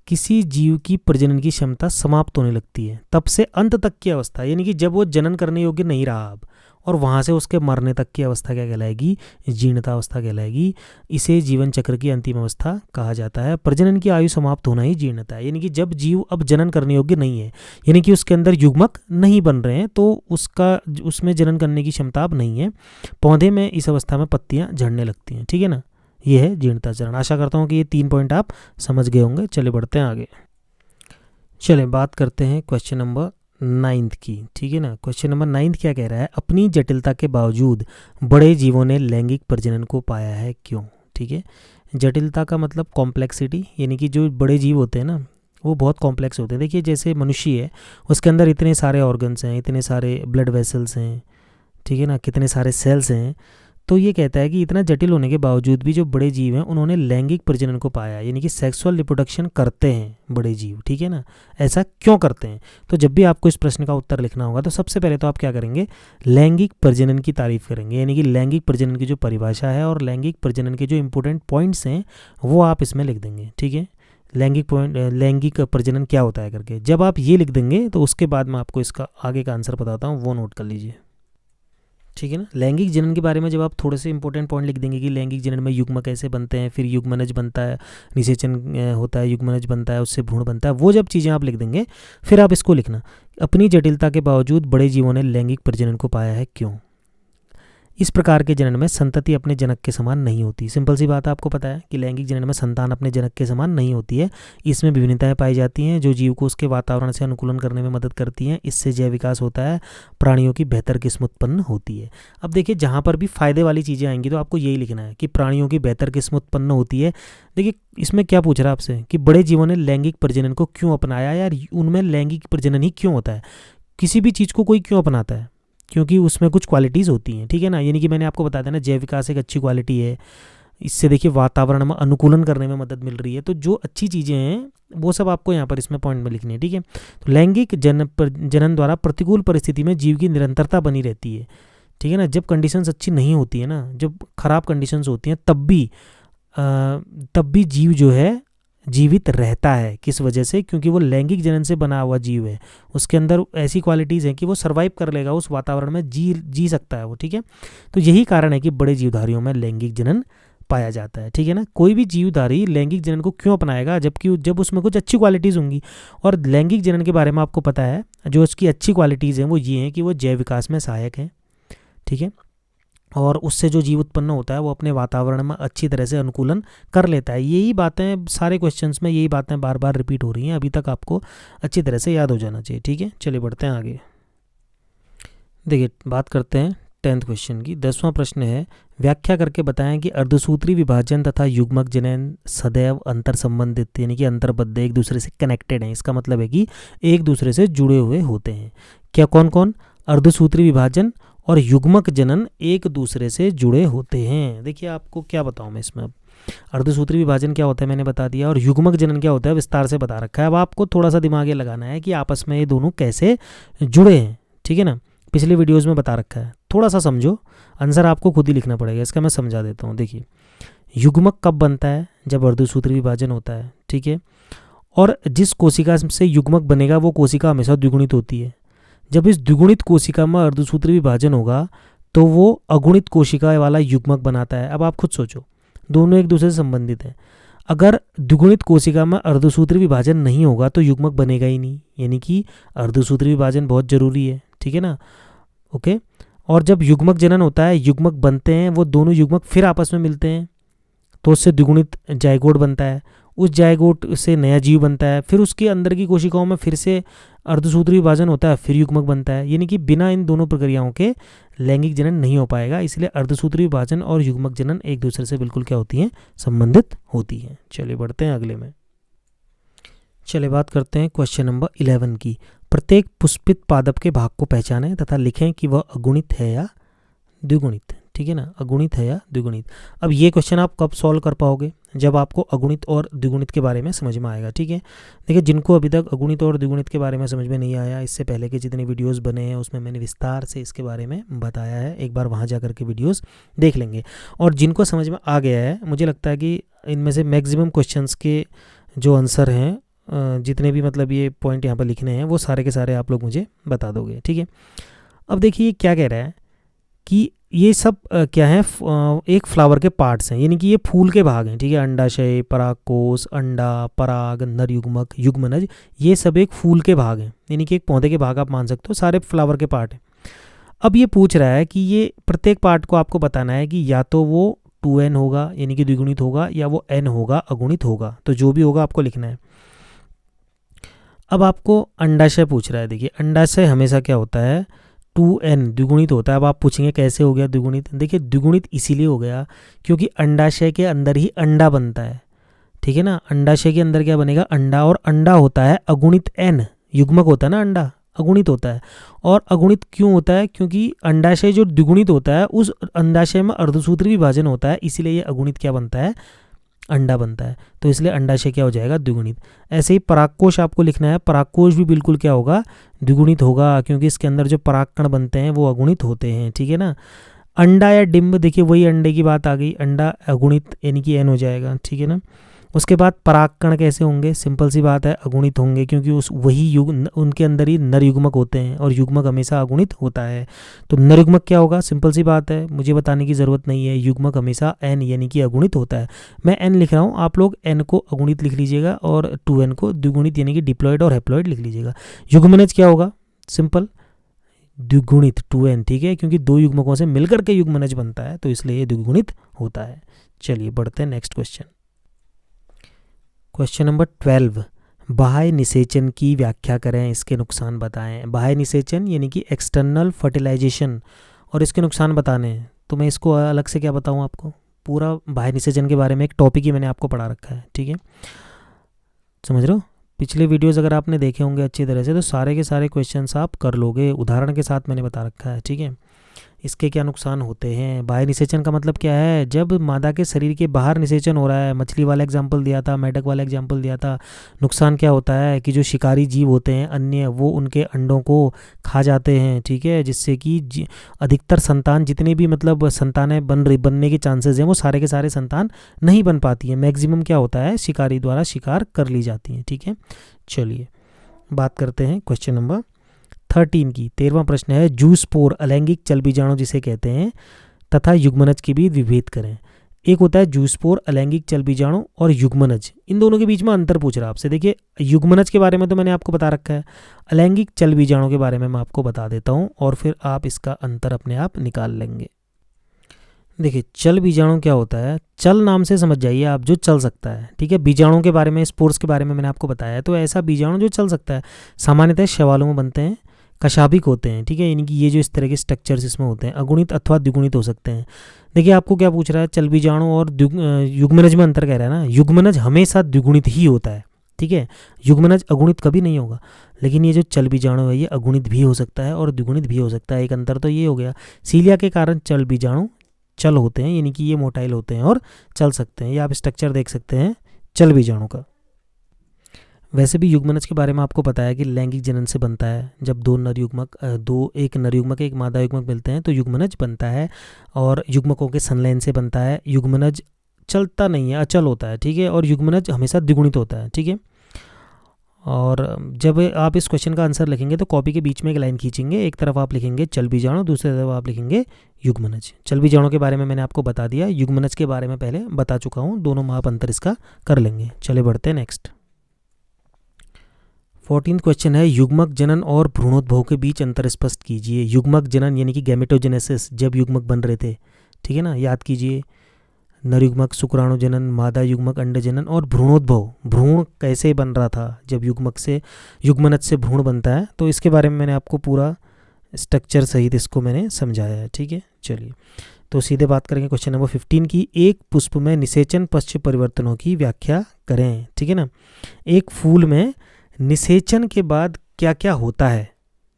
Speaker 1: किसी जीव की प्रजनन की क्षमता समाप्त होने लगती है, तब से अंत तक की अवस्था, यानी कि जब वो जनन करने योग्य नहीं रहा अब, और वहाँ से उसके मरने तक की अवस्था क्या कहलाएगी, जीर्णता अवस्था कहलाएगी। इसे जीवन चक्र की अंतिम अवस्था कहा जाता है। प्रजनन की आयु समाप्त होना ही जीर्णता है, यानी कि जब जीव अब जनन करने योग्य नहीं है, यानी कि उसके अंदर युग्मक नहीं बन रहे हैं, तो उसमें जनन करने की क्षमता अब नहीं है। पौधे में इस अवस्था में पत्तियाँ झड़ने लगती हैं। ठीक है ना, ये है जीर्णता चरण। आशा करता हूँ कि ये 3 पॉइंट आप समझ गए होंगे। चलिए बढ़ते हैं आगे। चलिए बात करते हैं क्वेश्चन नंबर 9 की। ठीक है ना, क्वेश्चन नंबर 9 क्या कह रहा है, अपनी जटिलता के बावजूद बड़े जीवों ने लैंगिक प्रजनन को पाया है, क्यों। ठीक है, जटिलता का मतलब कॉम्प्लेक्सिटी, यानी कि जो बड़े जीव होते हैं ना वो बहुत कॉम्प्लेक्स होते हैं। देखिए जैसे मनुष्य है, उसके अंदर इतने सारे ऑर्गन्स हैं, इतने सारे ब्लड वेसल्स हैं, ठीक है ना, कितने सारे सेल्स हैं। तो ये कहता है कि इतना जटिल होने के बावजूद भी जो बड़े जीव हैं उन्होंने लैंगिक प्रजनन को पाया, यानी कि सेक्सुअल रिप्रोडक्शन करते हैं बड़े जीव। ठीक है ना, ऐसा क्यों करते हैं। तो जब भी आपको इस प्रश्न का उत्तर लिखना होगा तो सबसे पहले तो आप क्या करेंगे, लैंगिक प्रजनन की तारीफ करेंगे, यानी कि लैंगिक प्रजनन की जो परिभाषा है और लैंगिक प्रजनन के जो इंपॉर्टेंट पॉइंट्स हैं वो आप इसमें लिख देंगे। ठीक है, लैंगिक प्रजनन क्या होता है करके जब आप ये लिख देंगे तो उसके बाद मैं आपको इसका आगे का आंसर बताता हूँ, वो नोट कर लीजिए। ठीक है ना। लैंगिक जनन के बारे में जब आप थोड़े से इंपॉर्टेंट पॉइंट लिख देंगे कि लैंगिक जनन में युग्म कैसे बनते हैं, फिर युग्मनज बनता है, निषेचन होता है, युग्मनज बनता है, उससे भ्रूण बनता है, वो जब चीज़ें आप लिख देंगे फिर आप इसको लिखना, अपनी जटिलता के बावजूद बड़े जीवों ने लैंगिक प्रजनन को पाया है, क्यों। इस प्रकार के जनन में संतति अपने जनक के समान नहीं होती। सिंपल सी बात है, आपको पता है कि लैंगिक जनन में संतान अपने जनक के समान नहीं होती है। इसमें विभिन्नताएं पाई जाती हैं जो जीव को उसके वातावरण से अनुकूलन करने में मदद करती हैं। इससे जैव विकास होता है, प्राणियों की बेहतर किस्म उत्पन्न होती है। अब देखिए, जहाँ पर भी फायदे वाली चीज़ें आएंगी तो आपको यही लिखना है कि प्राणियों की बेहतर किस्म उत्पन्न होती है। देखिए इसमें क्या पूछ रहा है आपसे कि बड़े जीवों ने लैंगिक प्रजनन को क्यों अपनाया, यार उनमें लैंगिक प्रजनन ही क्यों होता है। किसी भी चीज़ को कोई क्यों अपनाता है, क्योंकि उसमें कुछ क्वालिटीज़ होती हैं, ठीक है ना। यानी कि मैंने आपको बताया था ना, जैव विकास एक अच्छी क्वालिटी है। इससे देखिए वातावरण में अनुकूलन करने में मदद मिल रही है। तो जो अच्छी चीज़ें हैं वो सब आपको यहाँ पर इसमें पॉइंट में लिखनी है, ठीक है। तो लैंगिक जनन द्वारा प्रतिकूल परिस्थिति में जीव की निरंतरता बनी रहती है, ठीक है ना। जब कंडीशंस अच्छी नहीं होती है ना, जब खराब कंडीशंस होती हैं, तब भी जीव जो है जीवित रहता है। किस वजह से, क्योंकि वो लैंगिक जनन से बना हुआ जीव है, उसके अंदर ऐसी क्वालिटीज़ हैं कि वो सर्वाइव कर लेगा उस वातावरण में, जी सकता है वो, ठीक है। तो यही कारण है कि बड़े जीवधारियों में लैंगिक जनन पाया जाता है, ठीक है ना। कोई भी जीवधारी लैंगिक जनन को क्यों अपनाएगा, जब उसमें कुछ अच्छी क्वालिटीज़ होंगी। और लैंगिक जनन के बारे में आपको पता है, जो उसकी अच्छी क्वालिटीज़ हैं वो ये हैं कि वो जैव विकास में सहायक हैं, ठीक है। और उससे जो जीव उत्पन्न होता है वो अपने वातावरण में अच्छी तरह से अनुकूलन कर लेता है। यही बातें सारे क्वेश्चंस में, यही बातें बार बार रिपीट हो रही हैं, अभी तक आपको अच्छी तरह से याद हो जाना चाहिए, ठीक है। चलिए बढ़ते हैं आगे। देखिए बात करते हैं 10th क्वेश्चन की। 10वां प्रश्न है, व्याख्या करके बताएं कि अर्धसूत्री विभाजन तथा युग्मक जनन सदैव अंतर संबंधित, यानी कि अंतर्बद्ध, एक दूसरे से कनेक्टेड हैं। इसका मतलब है कि एक दूसरे से जुड़े हुए होते हैं। क्या, कौन कौन? अर्धसूत्री विभाजन और युग्मक जनन एक दूसरे से जुड़े होते हैं। देखिए आपको क्या बताऊं मैं इसमें, अब अर्धसूत्री विभाजन क्या होता है मैंने बता दिया, और युग्मक जनन क्या होता है विस्तार से बता रखा है। अब आपको थोड़ा सा दिमाग ये लगाना है कि आपस में ये दोनों कैसे जुड़े हैं, ठीक है ना। पिछले वीडियोज़ में बता रखा है, थोड़ा सा समझो, आंसर आपको खुद ही लिखना पड़ेगा। इसका मैं समझा देता हूँ। देखिए युग्मक कब बनता है, जब अर्धसूत्री विभाजन होता है, ठीक है। और जिस कोशिका से युग्मक बनेगा वो कोशिका हमेशा द्विगुणित होती है। जब इस द्विगुणित कोशिका में अर्धसूत्री विभाजन होगा तो वो अगुणित कोशिका वाला युग्मक बनाता है। अब आप खुद सोचो, दोनों एक दूसरे से संबंधित हैं। अगर द्विगुणित कोशिका में अर्धसूत्री विभाजन नहीं होगा तो युग्मक बनेगा ही नहीं, यानी कि अर्धसूत्री विभाजन बहुत जरूरी है, ठीक है ना। ओके। और जब युग्मक जनन होता है, युग्मक बनते हैं, वो दोनों युग्मक फिर आपस में मिलते हैं तो उससे द्विगुणित जायगोट बनता है। उस जायगोट से नया जीव बनता है, फिर उसके अंदर की कोशिकाओं में फिर से अर्धसूत्री विभाजन होता है, फिर युग्मक बनता है। यानी कि बिना इन दोनों प्रक्रियाओं के लैंगिक जनन नहीं हो पाएगा। इसलिए अर्धसूत्री विभाजन और युग्मक जनन एक दूसरे से बिल्कुल क्या होती हैं, संबंधित होती हैं। चलिए बढ़ते हैं अगले में। चलिए बात करते हैं क्वेश्चन नंबर 11 की। प्रत्येक पुष्पित पादप के भाग को पहचानें तथा लिखें कि वह अगुणित है या द्विगुणित, ठीक है ना, अगुणित है या द्विगुणित। अब ये क्वेश्चन आप कब सॉल्व कर पाओगे, जब आपको अगुणित और द्विगुणित के बारे में समझ में आएगा, ठीक है। देखिए जिनको अभी तक अगुणित और द्विगुणित के बारे में समझ में नहीं आया, इससे पहले के जितने वीडियोस बने हैं उसमें मैंने विस्तार से इसके बारे में बताया है, एक बार वहाँ जा करके वीडियोस देख लेंगे। और जिनको समझ में आ गया है, मुझे लगता है कि इनमें से मैक्सिमम क्वेश्चंस के जो आंसर हैं, जितने भी मतलब ये पॉइंट यहाँ पर लिखने हैं, वो सारे के सारे आप लोग मुझे बता दोगे, ठीक है। अब देखिए ये क्या कह रहा है कि ये सब क्या है, एक फ्लावर के पार्ट्स हैं, यानी कि ये फूल के भाग हैं, ठीक है। अंडाशय, परागकोश, अंडा, पराग, नर युग्मक, युग्मनज, ये सब एक फूल के भाग हैं, यानी कि एक पौधे के भाग आप मान सकते हो, सारे फ्लावर के पार्ट हैं। अब ये पूछ रहा है कि ये प्रत्येक पार्ट को आपको बताना है कि या तो वो 2n होगा यानी कि द्विगुणित होगा, या वो n होगा अगुणित होगा। तो जो भी होगा आपको लिखना है। अब आपको अंडाशय पूछ रहा है। देखिए अंडाशय हमेशा क्या होता है, 2n द्विगुणित होता है। अब आप पूछेंगे कैसे हो गया द्विगुणित। देखिए द्विगुणित इसीलिए हो गया क्योंकि अंडाशय के अंदर ही अंडा बनता है, ठीक है ना। अंडाशय के अंदर क्या बनेगा, अंडा, और अंडा होता है अगुणित n, युग्मक होता है ना, अंडा अगुणित होता है। और अगुणित क्यों होता है, क्योंकि अंडाशय जो द्विगुणित होता है उस अंडाशय में अर्धसूत्री विभाजन होता है, इसीलिए ये अगुणित क्या बनता है, अंडा बनता है। तो इसलिए अंडाशय क्या हो जाएगा, द्विगुणित। ऐसे ही परागकोश आपको लिखना है, परागकोश भी बिल्कुल क्या होगा, द्विगुणित होगा, क्योंकि इसके अंदर जो परागकण बनते हैं वो अगुणित होते हैं, ठीक है ना। अंडा या डिंब, देखिए वही अंडे की बात आ गई, अंडा अगुणित यानी कि n हो जाएगा, ठीक है ना। उसके बाद परागकण कैसे होंगे, सिंपल सी बात है, अगुणित होंगे, क्योंकि उस वही उनके अंदर ही नर युग्मक होते हैं और युग्मक हमेशा अगुणित होता है। तो नर युग्मक क्या होगा, सिंपल सी बात है, मुझे बताने की ज़रूरत नहीं है, युग्मक हमेशा n यानी कि अगुणित होता है। मैं n लिख रहा हूँ, आप लोग n को अगुणित लिख लीजिएगा और 2n को द्विगुणित यानी कि डिप्लॉयड और हैप्लॉयड लिख लीजिएगा। युग्मनज क्या होगा, सिंपल द्विगुणित 2n, ठीक है, क्योंकि दो युग्मकों से मिलकर के युग्मनज बनता है तो इसलिए ये द्विगुणित होता है। चलिए बढ़ते हैं नेक्स्ट क्वेश्चन। क्वेश्चन नंबर 12, बाह्य निषेचन की व्याख्या करें, इसके नुकसान बताएं। बाह्य निषेचन यानी कि एक्सटर्नल फर्टिलाइजेशन और इसके नुकसान बताने हैं। तो मैं इसको अलग से क्या बताऊं आपको, पूरा बाह्य निषेचन के बारे में एक टॉपिक ही मैंने आपको पढ़ा रखा है, ठीक है, समझ रहे हो। पिछले वीडियोस अगर आपने देखे होंगे अच्छी तरह से तो सारे के सारे क्वेश्चंस आप कर लोगे, उदाहरण के साथ मैंने बता रखा है, ठीक है। इसके क्या नुकसान होते हैं, बाह्य निषेचन का मतलब क्या है, जब मादा के शरीर के बाहर निषेचन हो रहा है, मछली वाला एग्जाम्पल दिया था, मेढक वाला एग्जाम्पल दिया था। नुकसान क्या होता है कि जो शिकारी जीव होते हैं अन्य, वो उनके अंडों को खा जाते हैं, ठीक है, जिससे कि अधिकतर संतान, जितने भी मतलब संतानें बनने के चांसेस हैं, वो सारे के सारे संतान नहीं बन पाती हैं। मैक्सिमम क्या होता है, शिकारी द्वारा शिकार कर ली जाती हैं, ठीक है। चलिए बात करते हैं क्वेश्चन नंबर 13 की। 13वां प्रश्न है, जूस्पोर अलैंगिक चल बीजाणु जिसे कहते हैं तथा युग्मनज के बीच विभेद करें। एक होता है जूस्पोर अलैंगिक चल बीजाणु और युग्मनज, इन दोनों के बीच में अंतर पूछ रहा है आपसे। देखिए युग्मनज के बारे में तो मैंने आपको बता रखा है, अलैंगिक चल बीजाणु के बारे में मैं आपको बता देता हूँ और फिर आप इसका अंतर अपने आप निकाल लेंगे। देखिए चल बीजाणु क्या होता है, चल नाम से समझ जाइए आप, जो चल सकता है, ठीक है। बीजाणु के बारे में, स्पोर्स के बारे में मैंने आपको बताया है, तो ऐसा बीजाणु जो चल सकता है, सामान्यतः शैवालों में बनते हैं, कशाभिक होते हैं, ठीक है, यानी कि ये जो इस तरह के स्ट्रक्चर्स इसमें होते हैं, अगुणित अथवा द्विगुणित हो सकते हैं। देखिए आपको क्या पूछ रहा है, चल बीजाणु और युग्मनज में अंतर कह रहा है ना। युग्मनज हमेशा द्विगुणित ही होता है, ठीक है, युग्मनज अगुणित कभी नहीं होगा। लेकिन ये जो चल बीजाणु है ये अगुणित भी हो सकता है और द्विगुणित भी हो सकता है। एक अंतर तो ये हो गया, सीलिया के कारण चल बीजाणु चल होते हैं, यानी कि ये मोटाइल होते हैं और चल सकते हैं। ये आप स्ट्रक्चर देख सकते हैं चल बीजाणु का। वैसे भी युग्मनज के बारे में आपको बताया कि लैंगिक जनन से बनता है। जब एक नर युग्मक एक मादा युग्मक मिलते हैं तो युग्मनज बनता है और युग्मकों के संलयन से बनता है। युग्मनज चलता नहीं है, अचल होता है, ठीक है, और युग्मनज हमेशा द्विगुणित होता है, ठीक है। और जब आप इस क्वेश्चन का आंसर लिखेंगे तो कॉपी के बीच में एक लाइन खींचेंगे, एक तरफ आप लिखेंगे चल बीजाणु, दूसरी तरफ आप लिखेंगे युग्मनज। चल बीजाणु के बारे में मैंने आपको बता दिया, युग्मनज के बारे में पहले बता चुका हूँ, दोनों में आप अंतर इसका कर लेंगे। चले बढ़ते हैं नेक्स्ट। 14th क्वेश्चन है, युग्मक जनन और भ्रूणोद्भव के बीच अंतर स्पष्ट कीजिए। युग्मक जनन यानी कि गैमेटोजेनेसिस, जब युग्मक बन रहे थे, ठीक है ना, याद कीजिए। नर युग्मक शुक्राणु जनन, मादा युग्मक अंड जनन और भ्रूणोद्भव, भ्रूण कैसे बन रहा था जब युग्मनज से भ्रूण बनता है, तो इसके बारे में मैंने आपको पूरा स्ट्रक्चर सहित इसको मैंने समझाया है, ठीक है। चलिए तो सीधे बात करेंगे क्वेश्चन नंबर 15 की। एक पुष्प में निषेचन पश्च परिवर्तनों की व्याख्या करें, ठीक है ना। एक फूल में निषेचन के बाद क्या क्या होता है,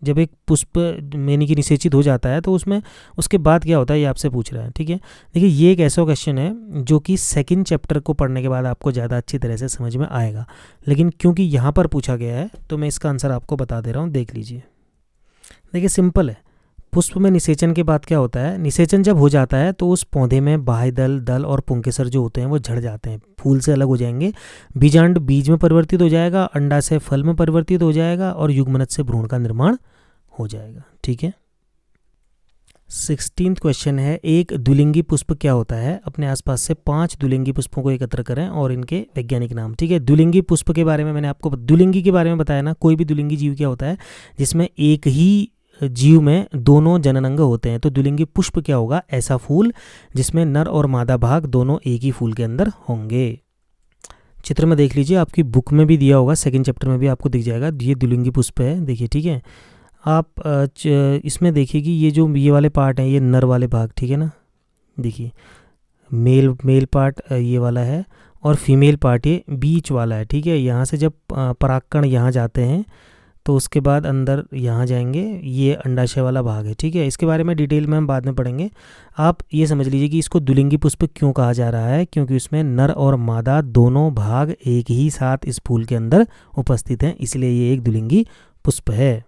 Speaker 1: जब एक पुष्प यानी कि निषेचित हो जाता है तो उसमें उसके बाद क्या होता है, ये आपसे पूछ रहा है, ठीक है। देखिए ये एक ऐसा क्वेश्चन है जो कि सेकंड चैप्टर को पढ़ने के बाद आपको ज़्यादा अच्छी तरह से समझ में आएगा, लेकिन क्योंकि यहाँ पर पूछा गया है तो मैं इसका आंसर आपको बता दे रहा हूँ, देख लीजिए। देखिए सिंपल है, पुष्प में निषेचन के बाद क्या होता है, निषेचन जब हो जाता है तो उस पौधे में बाह्य दल और पुंकेसर जो होते हैं वो झड़ जाते हैं, फूल से अलग हो जाएंगे। बीजांड बीज में परिवर्तित हो जाएगा, अंडाशय फल में परिवर्तित हो जाएगा और युग्मनज से भ्रूण का निर्माण हो जाएगा, ठीक है। 16th क्वेश्चन है, एक द्विलिंगी पुष्प क्या होता है। अपने आसपास से 5 द्विलिंगी पुष्पों को एकत्र करें और इनके वैज्ञानिक नाम, ठीक है। द्विलिंगी पुष्प के बारे में मैंने आपको द्विलिंगी के बारे में बताया ना। कोई भी द्विलिंगी जीव क्या होता है जिसमें एक ही जीव में दोनों जननांग होते हैं। तो द्विलिंगी पुष्प क्या होगा, ऐसा फूल जिसमें नर और मादा भाग दोनों एक ही फूल के अंदर होंगे। चित्र में देख लीजिए, आपकी बुक में भी दिया होगा, सेकंड चैप्टर में भी आपको दिख जाएगा, ये द्विलिंगी पुष्प है, देखिए, ठीक है। आप इसमें देखिए कि ये वाले पार्ट हैं, ये नर वाले भाग, ठीक है ना, देखिए मेल पार्ट ये वाला है और फीमेल पार्ट ये बीच वाला है, ठीक है। यहाँ से जब परागकण यहाँ जाते हैं तो उसके बाद अंदर यहाँ जाएंगे, ये अंडाशय वाला भाग है, ठीक है। इसके बारे में डिटेल में हम बाद में पढ़ेंगे। आप ये समझ लीजिए कि इसको द्विलिंगी पुष्प क्यों कहा जा रहा है, क्योंकि उसमें नर और मादा दोनों भाग एक ही साथ इस फूल के अंदर उपस्थित हैं, इसलिए ये एक द्विलिंगी पुष्प है।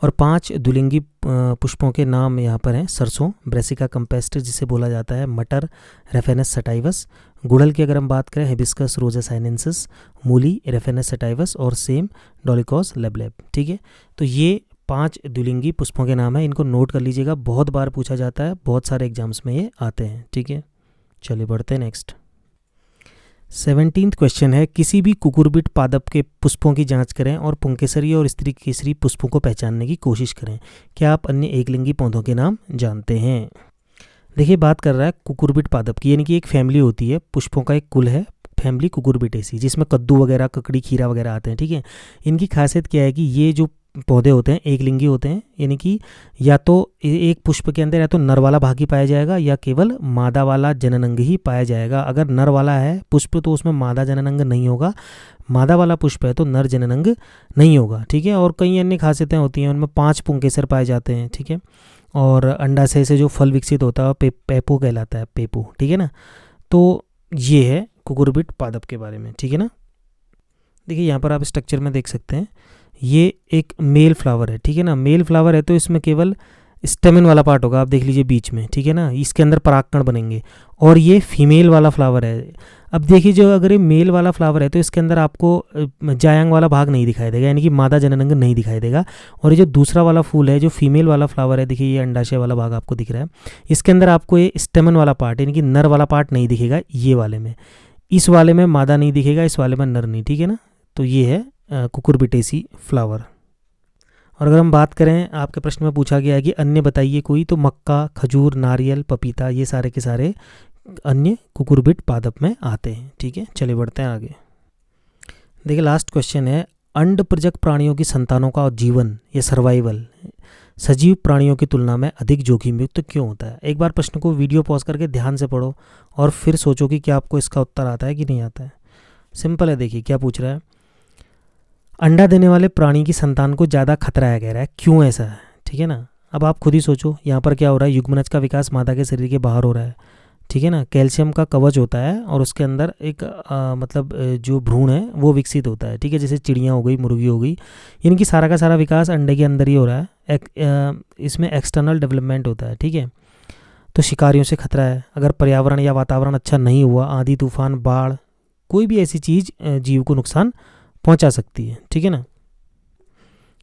Speaker 1: और 5 द्विलिंगी पुष्पों के नाम यहाँ पर हैं। सरसों, ब्रेसिका कंपेस्टर जिसे बोला जाता है, मटर, रेफेनस सटाइवस, गुड़हल की अगर हम बात करें हिबिस्कस रोजा साइनेंसिस, मूली रेफेनस सटाइवस और सेम डोलिकॉस लेबलेब। ठीक है, तो ये 5 द्विलिंगी पुष्पों के नाम है, इनको नोट कर लीजिएगा, बहुत बार पूछा जाता है, बहुत सारे एग्जाम्स में ये आते हैं। ठीक है, चलिए बढ़ते हैं नेक्स्ट। 17th क्वेश्चन है, किसी भी कुकुरबिट पादप के पुष्पों की जांच करें और पुंकेसरी और स्त्री केसरी पुष्पों को पहचानने की कोशिश करें। क्या आप अन्य एकलिंगी पौधों के नाम जानते हैं? देखिए, बात कर रहा है कुकुरबिट पादप की, यानी कि एक फैमिली होती है, पुष्पों का एक कुल है, फैमिली कुकुरबिटेसी, जिसमें कद्दू वगैरह, ककड़ी, खीरा वगैरह आते हैं। ठीक है, इनकी खासियत क्या है कि ये जो पौधे होते हैं एकलिंगी होते हैं, यानी कि या तो एक पुष्प के अंदर या तो नर वाला भाग ही पाया जाएगा या केवल मादा वाला जननांग ही पाया जाएगा। अगर नर वाला है पुष्प तो उसमें मादा जननांग नहीं होगा, मादा वाला पुष्प है तो नर जननांग नहीं होगा। ठीक है, और कई अन्य खासियतें होती हैं, उनमें 5 पुंकेसर पाए जाते हैं। ठीक है, और अंडाशय से जो फल विकसित होता है पेपो कहलाता है, पेपो। ठीक है ना, तो ये है कुकुरबिट पादप के बारे में। ठीक है ना, देखिए यहाँ पर आप स्ट्रक्चर में देख सकते हैं, ये एक मेल फ्लावर है। ठीक है ना, मेल फ्लावर है तो इसमें केवल स्टेमन वाला पार्ट होगा, आप देख लीजिए बीच में। ठीक है ना, इसके अंदर परागकण बनेंगे। और ये फीमेल वाला फ्लावर है। अब देखिए, जो अगर ये मेल वाला फ्लावर है तो इसके अंदर आपको जायांग वाला भाग नहीं दिखाई देगा, यानी कि मादा जननांग नहीं दिखाई देगा। और ये जो दूसरा वाला फूल है, जो फीमेल वाला फ्लावर है, देखिए ये अंडाशय वाला भाग आपको दिख रहा है, इसके अंदर आपको ये स्टेमन वाला पार्ट यानी कि नर वाला पार्ट नहीं दिखेगा। ये वाले में, इस वाले में मादा नहीं दिखेगा, इस वाले में नर नहीं। ठीक है ना, तो ये है कुकुरबिटेसी फ्लावर। और अगर हम बात करें, आपके प्रश्न में पूछा गया है कि अन्य बताइए कोई, तो मक्का, खजूर, नारियल, पपीता, ये सारे के सारे अन्य कुकुरबिट पादप में आते हैं। ठीक है, चलिए बढ़ते हैं आगे। देखिए लास्ट क्वेश्चन है, अंड प्रजक प्राणियों की संतानों का जीवन या सर्वाइवल सजीव प्राणियों की तुलना में अधिक जोखिम युक्त क्यों होता है? एक बार प्रश्न को वीडियो पॉज करके ध्यान से पढ़ो और फिर सोचो कि क्या आपको इसका उत्तर आता है कि नहीं आता है। सिंपल है, देखिए क्या पूछ रहा है, अंडा देने वाले प्राणी की संतान को ज़्यादा खतरा है, कह रहा है, क्यों ऐसा है? ठीक है ना, अब आप खुद ही सोचो, यहाँ पर क्या हो रहा है, युग्मनज का विकास मादा के शरीर के बाहर हो रहा है। ठीक है ना, कैल्शियम का कवच होता है और उसके अंदर एक जो भ्रूण है वो विकसित होता है। ठीक है, जैसे चिड़ियाँ हो गई, मुर्गी हो गई, इनकी सारा का सारा विकास अंडे के अंदर ही हो रहा है। इसमें एक्सटर्नल डेवलपमेंट होता है। ठीक है, तो शिकारियों से खतरा है। अगर पर्यावरण या वातावरण अच्छा नहीं हुआ, आंधी तूफान, बाढ़, कोई भी ऐसी चीज़ जीव को नुकसान पहुंचा सकती है। ठीक है ना,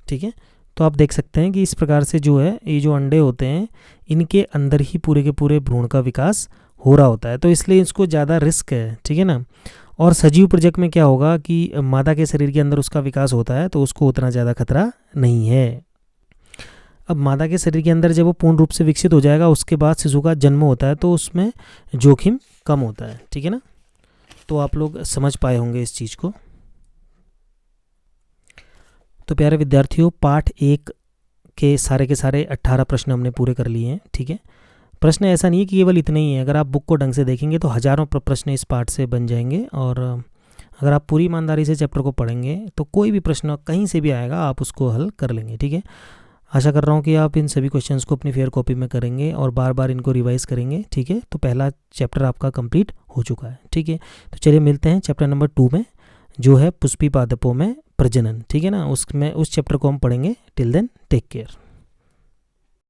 Speaker 1: ठीक है, तो आप देख सकते हैं कि इस प्रकार से जो है, ये जो अंडे होते हैं इनके अंदर ही पूरे के पूरे भ्रूण का विकास हो रहा होता है, तो इसलिए इसको ज़्यादा रिस्क है। ठीक है ना, और सजीव प्रजक में क्या होगा कि मादा के शरीर के अंदर उसका विकास होता है तो उसको उतना ज़्यादा खतरा नहीं है। अब मादा के शरीर के अंदर जब वो पूर्ण रूप से विकसित हो जाएगा, उसके बाद शिशु का जन्म होता है तो उसमें जोखिम कम होता है। ठीक है ना, तो आप लोग समझ पाए होंगे इस चीज़ को। तो प्यारे विद्यार्थियों, पाठ 1 के सारे 18 प्रश्न हमने पूरे कर लिए हैं। ठीक है, प्रश्न ऐसा नहीं है कि केवल इतने ही हैं, अगर आप बुक को ढंग से देखेंगे तो हज़ारों प्रश्न इस पाठ से बन जाएंगे। और अगर आप पूरी ईमानदारी से चैप्टर को पढ़ेंगे तो कोई भी प्रश्न कहीं से भी आएगा, आप उसको हल कर लेंगे। ठीक है, आशा कर रहा हूँ कि आप इन सभी क्वेश्चंस को अपनी फेयर कॉपी में करेंगे और बार बार इनको रिवाइज करेंगे। ठीक है, तो पहला चैप्टर आपका कंप्लीट हो चुका है। ठीक है, तो चलिए मिलते हैं चैप्टर नंबर 2 में, जो है पुष्पी पादपों में प्रजनन। ठीक है ना, उसमें उस चैप्टर को हम पढ़ेंगे। Till then take care.